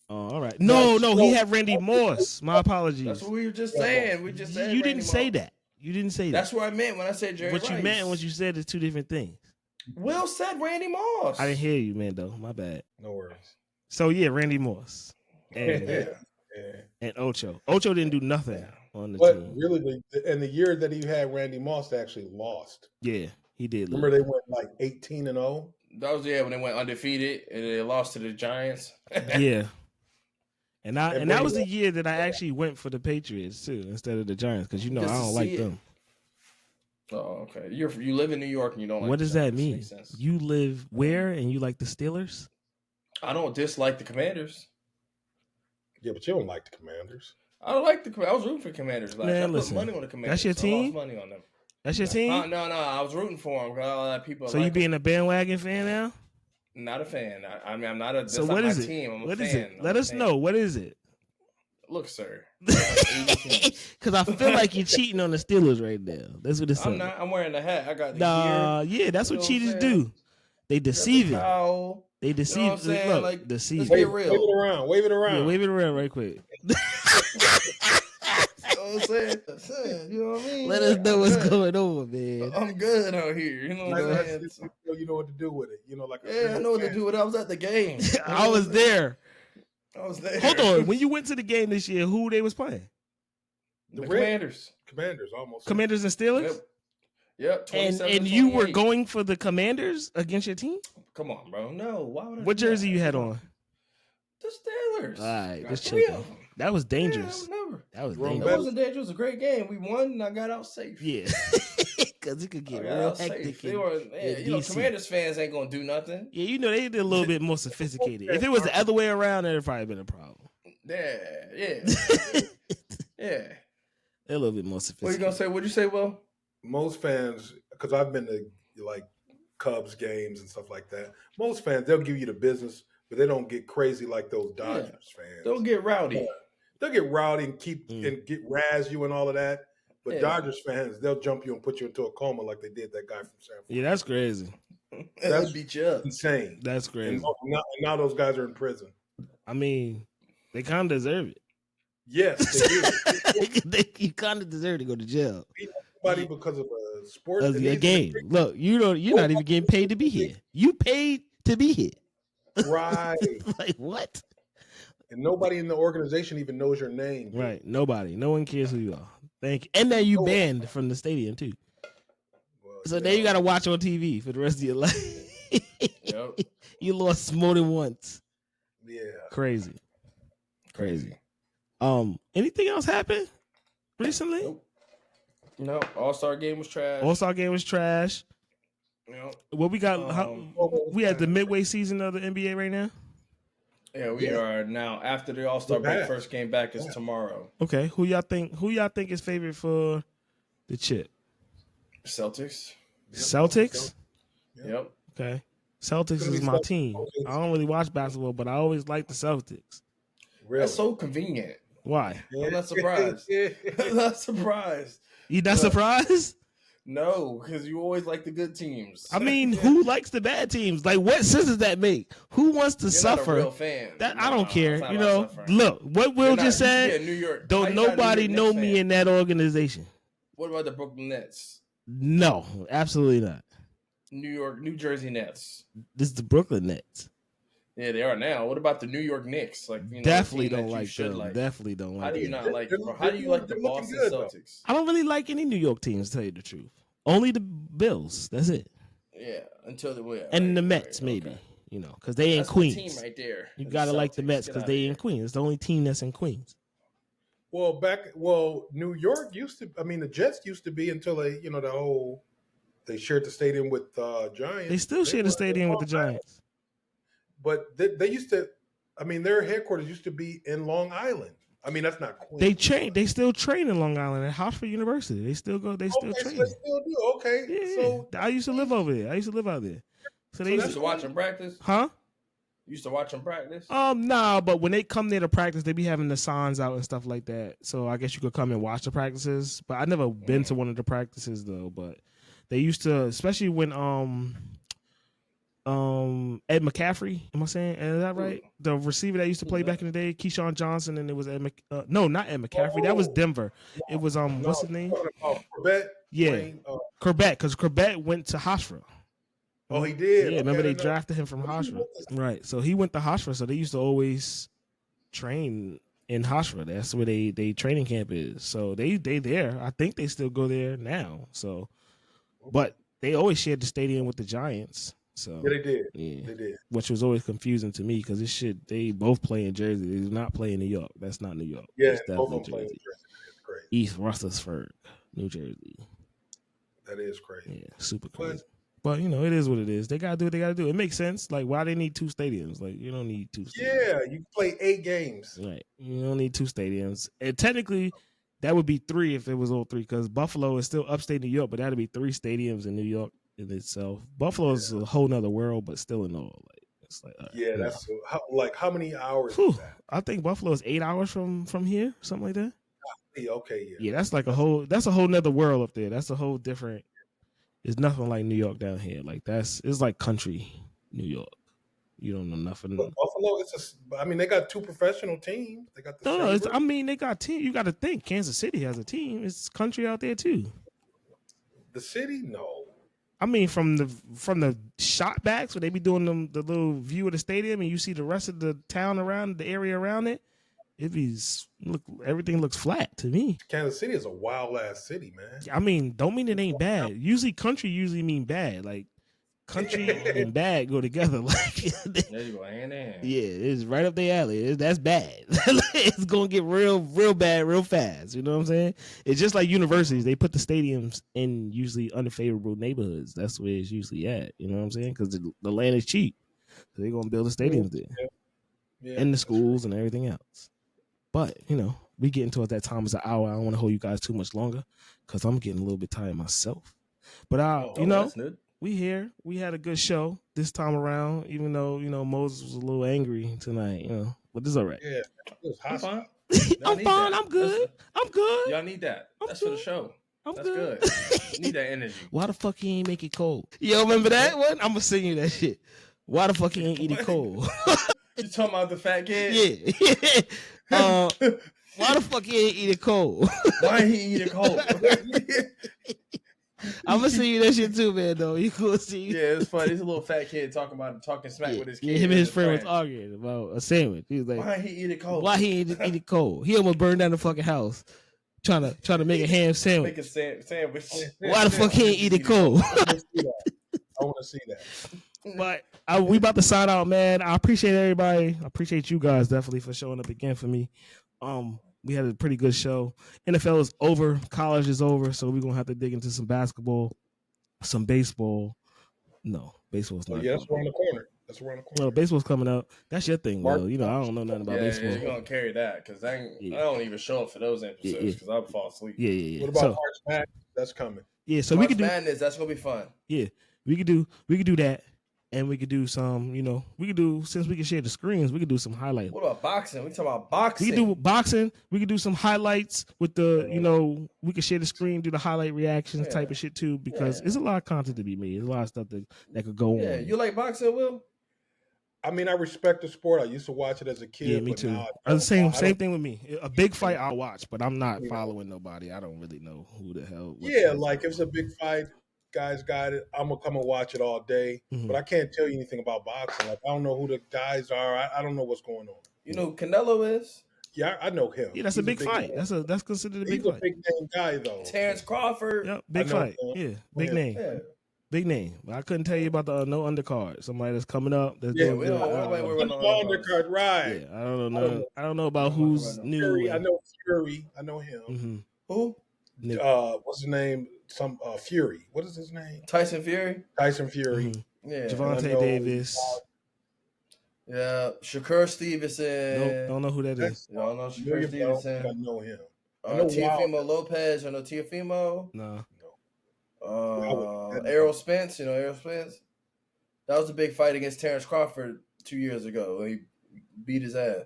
Oh, all right. No, he had Randy Moss. My apologies. That's what we were just saying. We just said you didn't say that. You didn't say that. That's what I meant when I said Jerry Rice. What you meant and what you said is two different things. Will said Randy Moss. I didn't hear you, man, though. My bad. No worries. So, yeah, Randy Moss. And, and Ocho. Ocho didn't do nothing on the team. But really, in the year that he had Randy Moss, they actually lost. Yeah, he did. Remember they went like 18-0? That was when they went undefeated and they lost to the Giants. Yeah. And that was the year that I actually went for the Patriots too instead of the Giants because I don't like them. Oh, okay. You live in New York and you don't like. What does that mean? You live where and you like the Steelers? I don't dislike the Commanders. Yeah, but you don't like the Commanders. I don't like the Commanders. I was rooting for Commanders last year. I listen, put money on the Commanders. That's your team? I lost money on them. That's your team? No. I was rooting for them. All that people. So you being a bandwagon fan now? Not a fan. I mean, I'm not a. So what is it? Team. I'm what a is fan. it? Let us know. What is it? Look, sir. Because I feel like you're cheating on the Steelers right now. That's what it's saying. I'm not. I'm wearing the hat. I got the gear. Yeah, that's what cheaters do. They deceive you. They deceive. You know what I'm saying? Look, like, deceive. Let's get real. Wave it around. Yeah, wave it around right quick. You know what I'm saying? You know what I mean? Let us know what's going on, man. I'm good out here. You know what I'm saying? You know what to do with it. I know what to do with it. I was at the game. I was there. Hold on. When you went to the game this year, who they was playing? The Commanders. Commanders, almost. Commanders and Steelers? Yep. And you were going for the Commanders against your team? Come on, bro. No. Why would I What jersey you had on? The Steelers. All right. Just chill. That was dangerous. That was dangerous. That wasn't dangerous. It was a great game. We won and I got out safe. Yeah. Because it could get real hectic. Commanders fans ain't going to do nothing. Yeah, they did a little bit more sophisticated. If it was the other way around, it'd probably been a problem. Yeah. They're a little bit more sophisticated. What you going to say? What'd you say, Will? Most fans, because I've been to like Cubs games and stuff like that, most fans, they'll give you the business, but they don't get crazy like those Dodgers fans. They'll get rowdy. They'll get rowdy and and get razz you and all of that. But Dodgers fans, they'll jump you and put you into a coma like they did that guy from San Francisco. Yeah, that's crazy. That'll beat you up. Insane. That's crazy. And now those guys are in prison. I mean, they kind of deserve it. Yes, they do. You kind of deserve to go to jail. Somebody because of a sport. A game. Look, you're not even getting paid to be here. You paid to be here. Right. Like what? And nobody in the organization even knows your name. Dude. Right. Nobody. No one cares who you are. Thank you. And then you banned from the stadium too. Well, so now you got to watch on TV for the rest of your life. Yep. You lost more than once. Yeah. Crazy. Anything else happened recently? Nope. All-Star game was trash. Yep. What we got? We at the midway season of the NBA right now. Yeah, we are now. After the All-Star break, first game back is tomorrow. Okay, who y'all think is favorite for the chip? Celtics. Celtics? Yep. Okay. Celtics is my team. I don't really watch basketball, but I always like the Celtics. Really? That's so convenient. Why? I'm not surprised. I'm not surprised. You not surprised? No, because you always like the good teams. I mean, who likes the bad teams? Like, what sense does that make? Who wants to suffer? Not a real fan. I don't care. Look, what Will just said. New York. Don't nobody know me in that organization. What about the Brooklyn Nets? No, absolutely not. New Jersey Nets. This is the Brooklyn Nets. Yeah, they are now. What about the New York Knicks? Like, definitely don't like them. Definitely don't like them. How do you not like them? How do you like the Boston Celtics? I don't really like any New York teams, to tell you the truth. Only the Bills. That's it. Yeah, until the way. And the Mets, maybe. Okay. Because they in Queens. Team right there. You gotta like the Mets because they in Queens. It's the only team that's in Queens. Well, New York used to. I mean, the Jets used to be until they, they shared the stadium with Giants. They still share the stadium with the Giants. But they used to. I mean, their headquarters used to be in Long Island. I mean, that's not Queens. They still train in Long Island at Hofstra University. They still go. They still train. So they still do. Okay. Yeah. So I used to live over there. I used to live out there. So they used to watch them practice. Huh? You used to watch them practice? Nah, but when they come there to practice, they be having the signs out and stuff like that. So I guess you could come and watch the practices. But I never been to one of the practices though. But they used to, especially when Ed McCaffrey, am I saying? Is that right? The receiver that used to play back in the day, Keyshawn Johnson, and it was no, not Ed McCaffrey. That was Denver. It was what's his name? Corbett. Yeah, Corbett, because Corbett went to Hofstra. Oh, he did. Yeah, remember they drafted him from Hofstra, right? So he went to Hofstra. So they used to always train in Hofstra. That's where they training camp is. So they there. I think they still go there now. So, but they always shared the stadium with the Giants. So yeah, they did. Yeah, they did. Which was always confusing to me because they both play in Jersey. They do not play in New York. That's not New York. Yeah, both of them play in Jersey. That's crazy. East Rutherford, New Jersey. That is crazy. Yeah, super crazy. But it is what it is. They gotta do what they gotta do. It makes sense. Like, why they need two stadiums? Like, you don't need two stadiums. Yeah, you play 8 games. Right. You don't need two stadiums. And technically, that would be 3 if it was all 3, because Buffalo is still upstate New York, but that'd be 3 stadiums in New York in itself. Buffalo is a whole nother world, but still in all. Like, it's like that's how many hours Whew, is that? I think Buffalo is 8 hours from here, something like that. Okay, yeah. That's like a whole nother world up there. That's a whole different. It's nothing like New York down here. Like it's like country New York. You don't know nothing. But Buffalo, they got 2 professional teams. They got the they got team. You got to think Kansas City has a team. It's country out there too. The city, no. I mean, from the shot backs where they be doing the little view of the stadium, and you see the rest of the town around the area around it. Everything looks flat to me. Kansas City is a wild ass city, man. I mean, don't mean it ain't bad. Usually country mean bad. Like country and bad go together. Like there you go, hand in hand. Yeah, it's right up their alley. That's bad. It's gonna get real bad real fast. You know what I'm saying? It's just like universities. They put the stadiums in usually unfavorable neighborhoods. That's where it's usually at. You know what I'm saying? Because the land is cheap, so they're gonna build the stadiums there, and the schools and everything else. But, we getting towards that time. It's an hour. I don't want to hold you guys too much longer because I'm getting a little bit tired myself. But, we here. We had a good show this time around, even though, Moses was a little angry tonight, But this is all right. Yeah, it was I'm fine. I'm fine. I'm good. I'm good. Y'all need that. That's for the show. That's good. You need that energy. Why the fuck he ain't make it cold? Yo, remember that one? I'm going to sing you that shit. Why the fuck he ain't eat it cold? You talking about the fat kid? Yeah. Why the fuck he ain't eat it cold? Why he eat it cold? I'm gonna see you that shit too, man. Though you gonna see. Yeah, it's funny. He's a little fat kid talking smack with his kid. Yeah, him and his friend was arguing about a sandwich. He was like, "Why he eat it cold? Why he ain't eat it cold? He almost burned down the fucking house trying to make a ham sandwich. Make a sandwich. Why the fuck he ain't eat it cold? I want to see that. But we about to sign out, man. I appreciate everybody. I appreciate you guys definitely for showing up again for me. We had a pretty good show. NFL is over. College is over. So we're going to have to dig into some basketball, some baseball. No, baseball's not. Yeah, that's around the corner. No, baseball's coming up. That's your thing, though. I don't know nothing about baseball. Yeah, you're going to carry that because I don't even show up for those episodes because I'll fall asleep. Yeah. What about March Madness? That's coming. Yeah, so March we could do Madness. That's going to be fun. Yeah, we could do that. and we could do some, since we can share the screens, we could do some highlights. What about boxing? We talking about boxing. We could do boxing. We could do some highlights with the, we could share the screen, do the highlight reactions type of shit too, because it's a lot of content to be made. There's a lot of stuff that could go on. Yeah, you like boxing, Will? I mean, I respect the sport. I used to watch it as a kid. Yeah, me too. The same thing with me. A big fight I'll watch, but I'm not following nobody. I don't really know who the hell. Yeah, like if it's a big fight, guys got it, I'm gonna come and watch it all day. But I can't tell you anything about boxing. Like I don't know who the guys are. I don't know what's going on. You know who Canelo is? Yeah, I know him. Yeah, that's a big fight. That's considered a big fight. He's a big name guy though. Terrence Crawford. Yep, big fight. Yeah, big name. Yeah. Big name. But I couldn't tell you about the no undercard. Somebody that's coming up. That's we don't know undercard, right? Yeah, I don't know about who's new. Fury, I know Fury. I know him. Who? What's his name? Fury. What is his name? Tyson Fury. Yeah. Javante Davis. Yeah. Shakur Stevenson. Nope, don't know who that is. You don't know Shakur Stevenson. I know him. Teofimo Lopez. You know Teofimo? No. Errol Spence. You know Errol Spence? That was a big fight against Terrence Crawford 2 years ago. He beat his ass.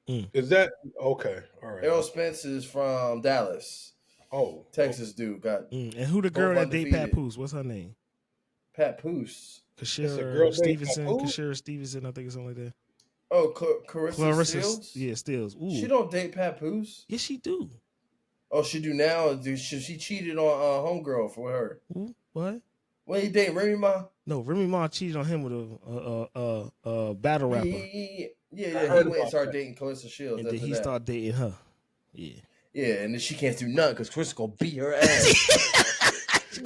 Is that okay? All right. Errol Spence is from Dallas. Oh, Texas dude got. And who the girl that date Pat Poose? What's her name? Pat Poose. Kashira Stevenson, I think it's something like that. Oh, Clarissa Steels? Yeah, Steels. Ooh. She don't date Pat Poose? Yes, she do. Oh, she do now? She cheated on Homegirl for her. What? Well, he date Remy Ma? No, Remy Ma cheated on him with a battle rapper. Yeah. He went and started dating Clarissa Shields. And then he started dating her. Yeah. Yeah, and then she can't do nothing because Chris gonna beat her ass. She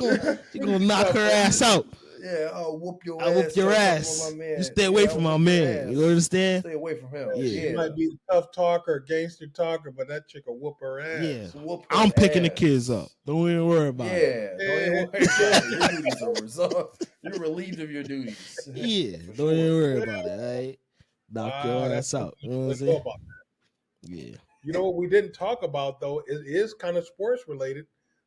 gonna knock her ass out. Yeah, I'll whoop your ass. I'll whoop your ass. Just stay away from my man. You understand? Stay away from him. Yeah. She might be a tough talker, gangster talker, but that chick will whoop her ass. Yeah. I'm picking the kids up. Don't even worry about it. Don't even worry about it. Your duties are resolved. You're relieved of your duties. Yeah. Don't even worry about it. All right? Knock your ass out. You know what I'm saying? Yeah. You know what we didn't talk about though, it is kind of sports related,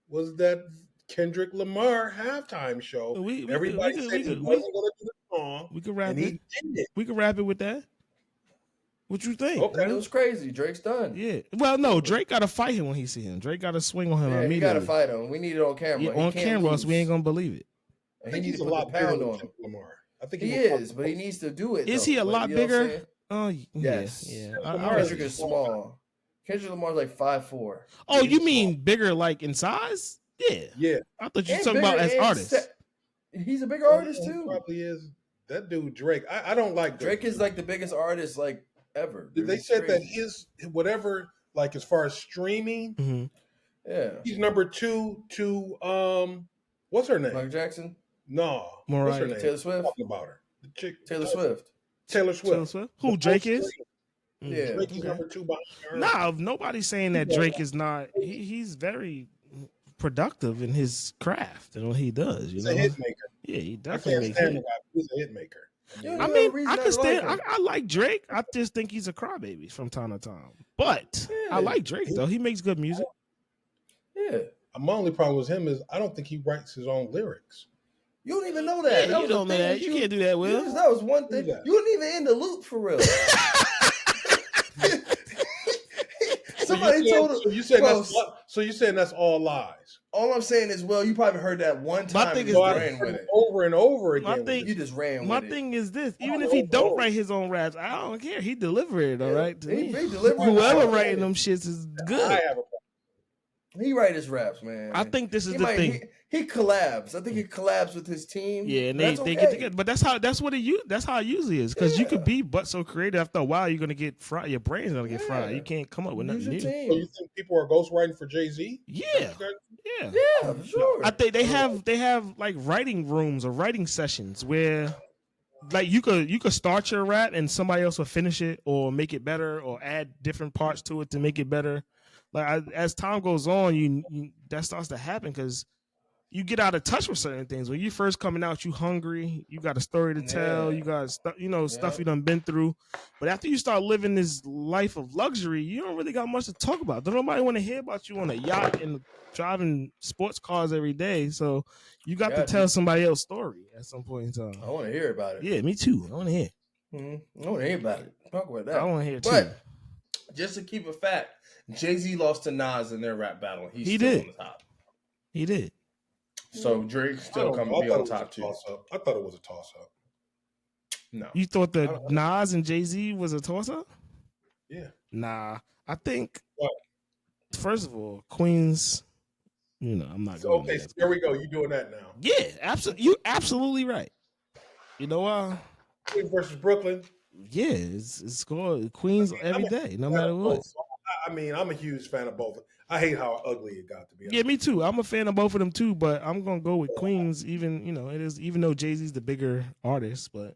was that Kendrick Lamar halftime show. Everybody said he wasn't going to do the song. We could wrap it. We could wrap it with that. What you think? Okay, it was crazy. Drake's done. Yeah. Well, no, Drake got to fight him when he see him. Drake got to swing on him immediately. He got to fight him. We need it on camera. Yeah, on camera, so we ain't gonna believe it. I think he's a lot bigger than Lamar. I think he is, but he needs to do it. Is he a lot bigger? Oh, yes. Yeah. Kendrick is small. Kendrick Lamar's like 5'4". Oh, you mean bigger like in size? Yeah. I thought you were talking about as artists. He's a bigger artist too. Probably is. That dude Drake. I don't like Drake is like the biggest artist like ever. They said that his whatever, like as far as streaming, he's number 2 to what's her name? Michael Jackson? No. What's her name? Taylor Swift. Talking about her. The chick. Taylor Swift. Taylor Swift. Who Drake is? Yeah. Drake is number 2 behind her. Nah, nobody's saying that Drake is not. He's very productive in his craft and what he does. He's a hit maker. Yeah, he definitely makes it. He's a hit maker. Yeah, I mean, I can stand. I like Drake. I just think he's a crybaby from time to time. But I like Drake though. He makes good music. Yeah. My only problem with him is I don't think he writes his own lyrics. You don't even know that. Yeah, you don't know that. You can't do that, Will. That was one thing. You weren't even in the loop for real. Somebody told him. So you saying that's all lies? All I'm saying is, well, you probably heard that one time. My thing is ran with it over and over again. You just ran with it. My thing is this: even if he don't write his own raps, I don't care. He delivered it, all right. He delivered. Whoever writing them shits is good. I have a problem. He write his raps, man. I think this is the thing. He collabs. I think he collabs with his team. Yeah, and they get together. But that's how it usually is. Because you could be but so creative. After a while, you're gonna get fried. Your brain's gonna get fried. You can't come up with nothing new. So you think people are ghostwriting for Jay-Z? Yeah, for sure. I think they have like writing rooms or writing sessions where, like, you could start your rap and somebody else will finish it or make it better or add different parts to it to make it better. Like as time goes on, you that starts to happen because you get out of touch with certain things. When you first coming out, you hungry, you got a story to tell, you got stuff you done been through. But after you start living this life of luxury, you don't really got much to talk about. Don't nobody want to hear about you on a yacht and driving sports cars every day. So you got to tell somebody else's story at some point in time. I want to hear about it. Yeah, me too. I want to hear. Mm-hmm. I want to hear about it. Talk about that. I want to hear too. But just to keep it fact, Jay-Z lost to Nas in their rap battle. He's still on the top. He did. So Drake still coming to be on top too. I thought it was a toss-up. No. You thought that Nas and Jay-Z was a toss-up? Yeah. Nah. I think, first of all, Queens, I'm not going okay, so there we go. You doing that now. Yeah, absolutely. You're absolutely right. You know why? Queens versus Brooklyn. Yeah, it's called Queens every day, no matter what. I mean, I'm a huge fan of both. I hate how ugly it got to be. Yeah, me too. I'm a fan of both of them too, but I'm gonna go with Queens. Even though Jay-Z's the bigger artist, but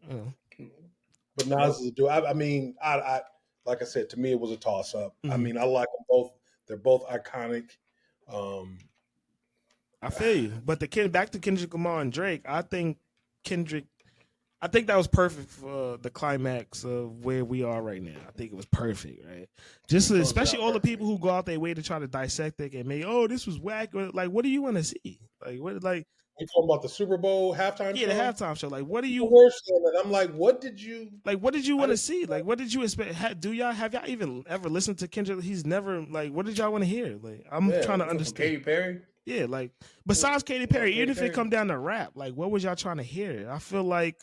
But Nas is a dude. I mean, I like I said, to me it was a toss up. Mm-hmm. I mean, I like them both. They're both iconic. I feel you, but back to Kendrick Lamar and Drake. I think that was perfect for the climax of where we are right now. I think it was perfect, right? Especially all the people who go out their way to try to dissect it and make, this was whack. Like, what do you want to see? Like, what? Like, you talking about the Super Bowl halftime show? Yeah, the halftime show. Like, what do you? I'm like, what did you? Like, what did you want to see? Like, what did you expect? Have y'all even ever listened to Kendrick? He's never like. What did y'all want to hear? Like, I'm trying to understand. Katy Perry. Yeah, like besides Katy Perry, even if it come down to rap, like, what was y'all trying to hear? I feel like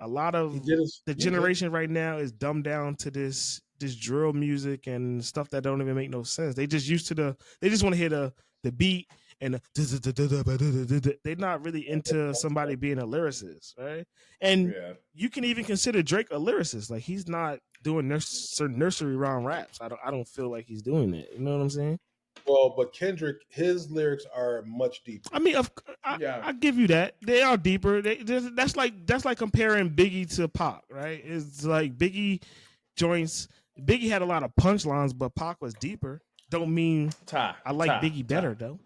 a lot of the generation right now is dumbed down to this drill music and stuff that don't even make no sense. They just they just want to hear the beat and they're not really into somebody being a lyricist, right? And you can even consider Drake a lyricist. Like, he's not doing nursery rhyme raps. I don't feel like he's doing it. You know what I'm saying? Well, but Kendrick, his lyrics are much deeper. I mean, I give you that. They are deeper. That's like comparing Biggie to Pac, right? It's like Biggie had a lot of punchlines, but Pac was deeper. Don't mean I like Biggie better though.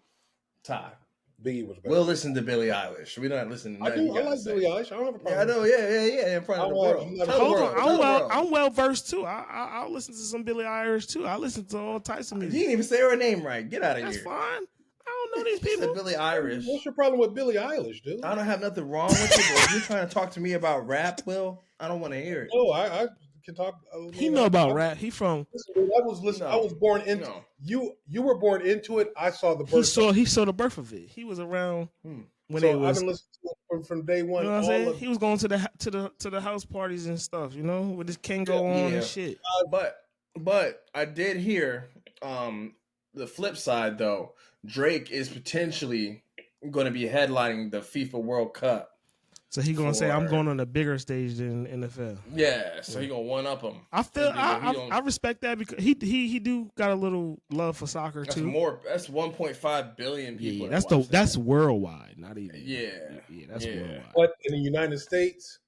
Biggie was better. We'll listen to Billie Eilish. We don't listen to I like Billie Eilish. I don't have a problem. Yeah, I know. Yeah. In front of the world. I'm well versed too. I'll listen to some Billie Eilish too. I listen to all types of music. You didn't even say her name right. Get out of here. That's fine. I don't know these people. Billie Eilish. What's your problem with Billie Eilish, dude? I don't have nothing wrong with it. But if you're trying to talk to me about rap, Will, I don't want to hear it. No, I can talk. He know about rap. He from. Listen, I was born into. You were born into it. I saw the birth. He saw the birth of it. He was around when it was. I've been listening to it from day one. You know what I'm saying? He was going to the house parties and stuff. You know, with his Kango on and shit. But I did hear the flip side though. Drake is potentially going to be headlining the FIFA World Cup. So he gonna say I'm going on a bigger stage than NFL. Yeah, so he gonna one up him. I respect that because he do got a little love for soccer too. That's 1.5 billion people. Yeah, that's worldwide, not even. Yeah, that's worldwide. But in the United States,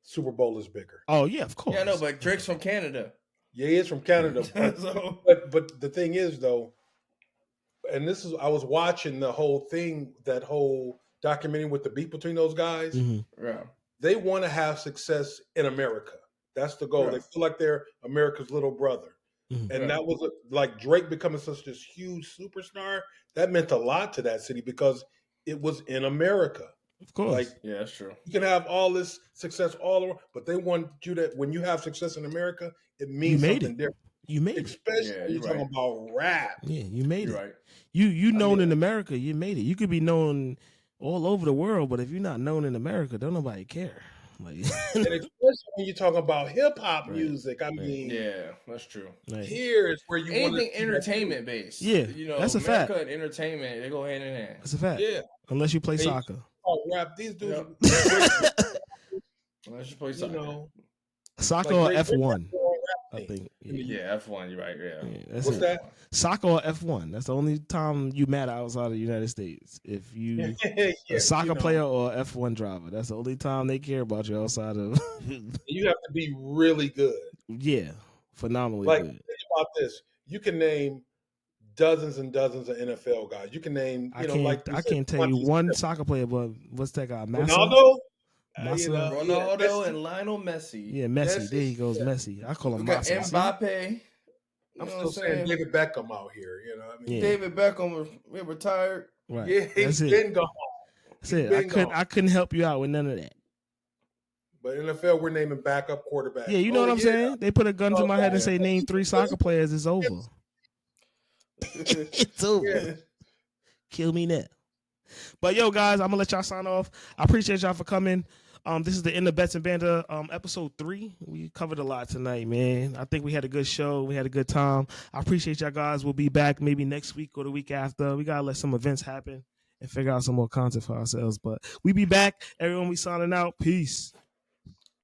Super Bowl is bigger. Oh yeah, of course. Yeah, no, but Drake's from Canada. Yeah, he is from Canada. But the thing is though, and I was watching the whole thing, that whole documentary with the beef between those guys. Mm-hmm. Yeah. They want to have success in America. That's the goal. Yeah. They feel like they're America's little brother. Mm-hmm. And that was like Drake becoming such this huge superstar. That meant a lot to that city because it was in America. Of course. Like, yeah, that's true. You can have all this success all over, but they want you to, when you have success in America, it means something different. You made Especially when you're talking about rap. Yeah, you made it. Right. You known in America, you made it. You could be known all over the world, but if you're not known in America, don't nobody care. Like, and especially when you're talking about hip hop music, I mean, yeah, that's true. Right. Here is where you anything entertainment based. Yeah, that's a fact. America and entertainment, they go hand in hand. That's a fact. Yeah, unless you play soccer. Rap these dudes. Unless you play soccer. Soccer or F1. I think. Yeah, F1. You're right. Yeah. What's that? Soccer or F1. That's the only time you matter outside of the United States. If you a soccer player or F1 driver, that's the only time they care about you outside of. You have to be really good. Yeah, phenomenally like, good. Think about this. You can name dozens and dozens of NFL guys. You can name, I can't tell you one soccer player, but what's that guy? Ronaldo? Ronaldo and Lionel Messi. Yeah, Messi. There he goes, Messi. I call him Messi. Mbappe. I'm still saying David Beckham out here. You know what I mean? Yeah. David Beckham retired. Right. Yeah, he's been gone. That's it. I couldn't help you out with none of that. But NFL, we're naming backup quarterbacks. Yeah, you know what I'm saying? They put a gun to my head and say, name 3 soccer players. It's over. It's over. Yeah. Kill me now. But yo, guys, I'm gonna let y'all sign off. I appreciate y'all for coming. This is the End of Bets and Banter, episode 3. We covered a lot tonight, man. I think we had a good show. We had a good time. I appreciate y'all guys. We'll be back maybe next week or the week after. We gotta let some events happen and figure out some more content for ourselves. But we be back. Everyone, we signing out. Peace.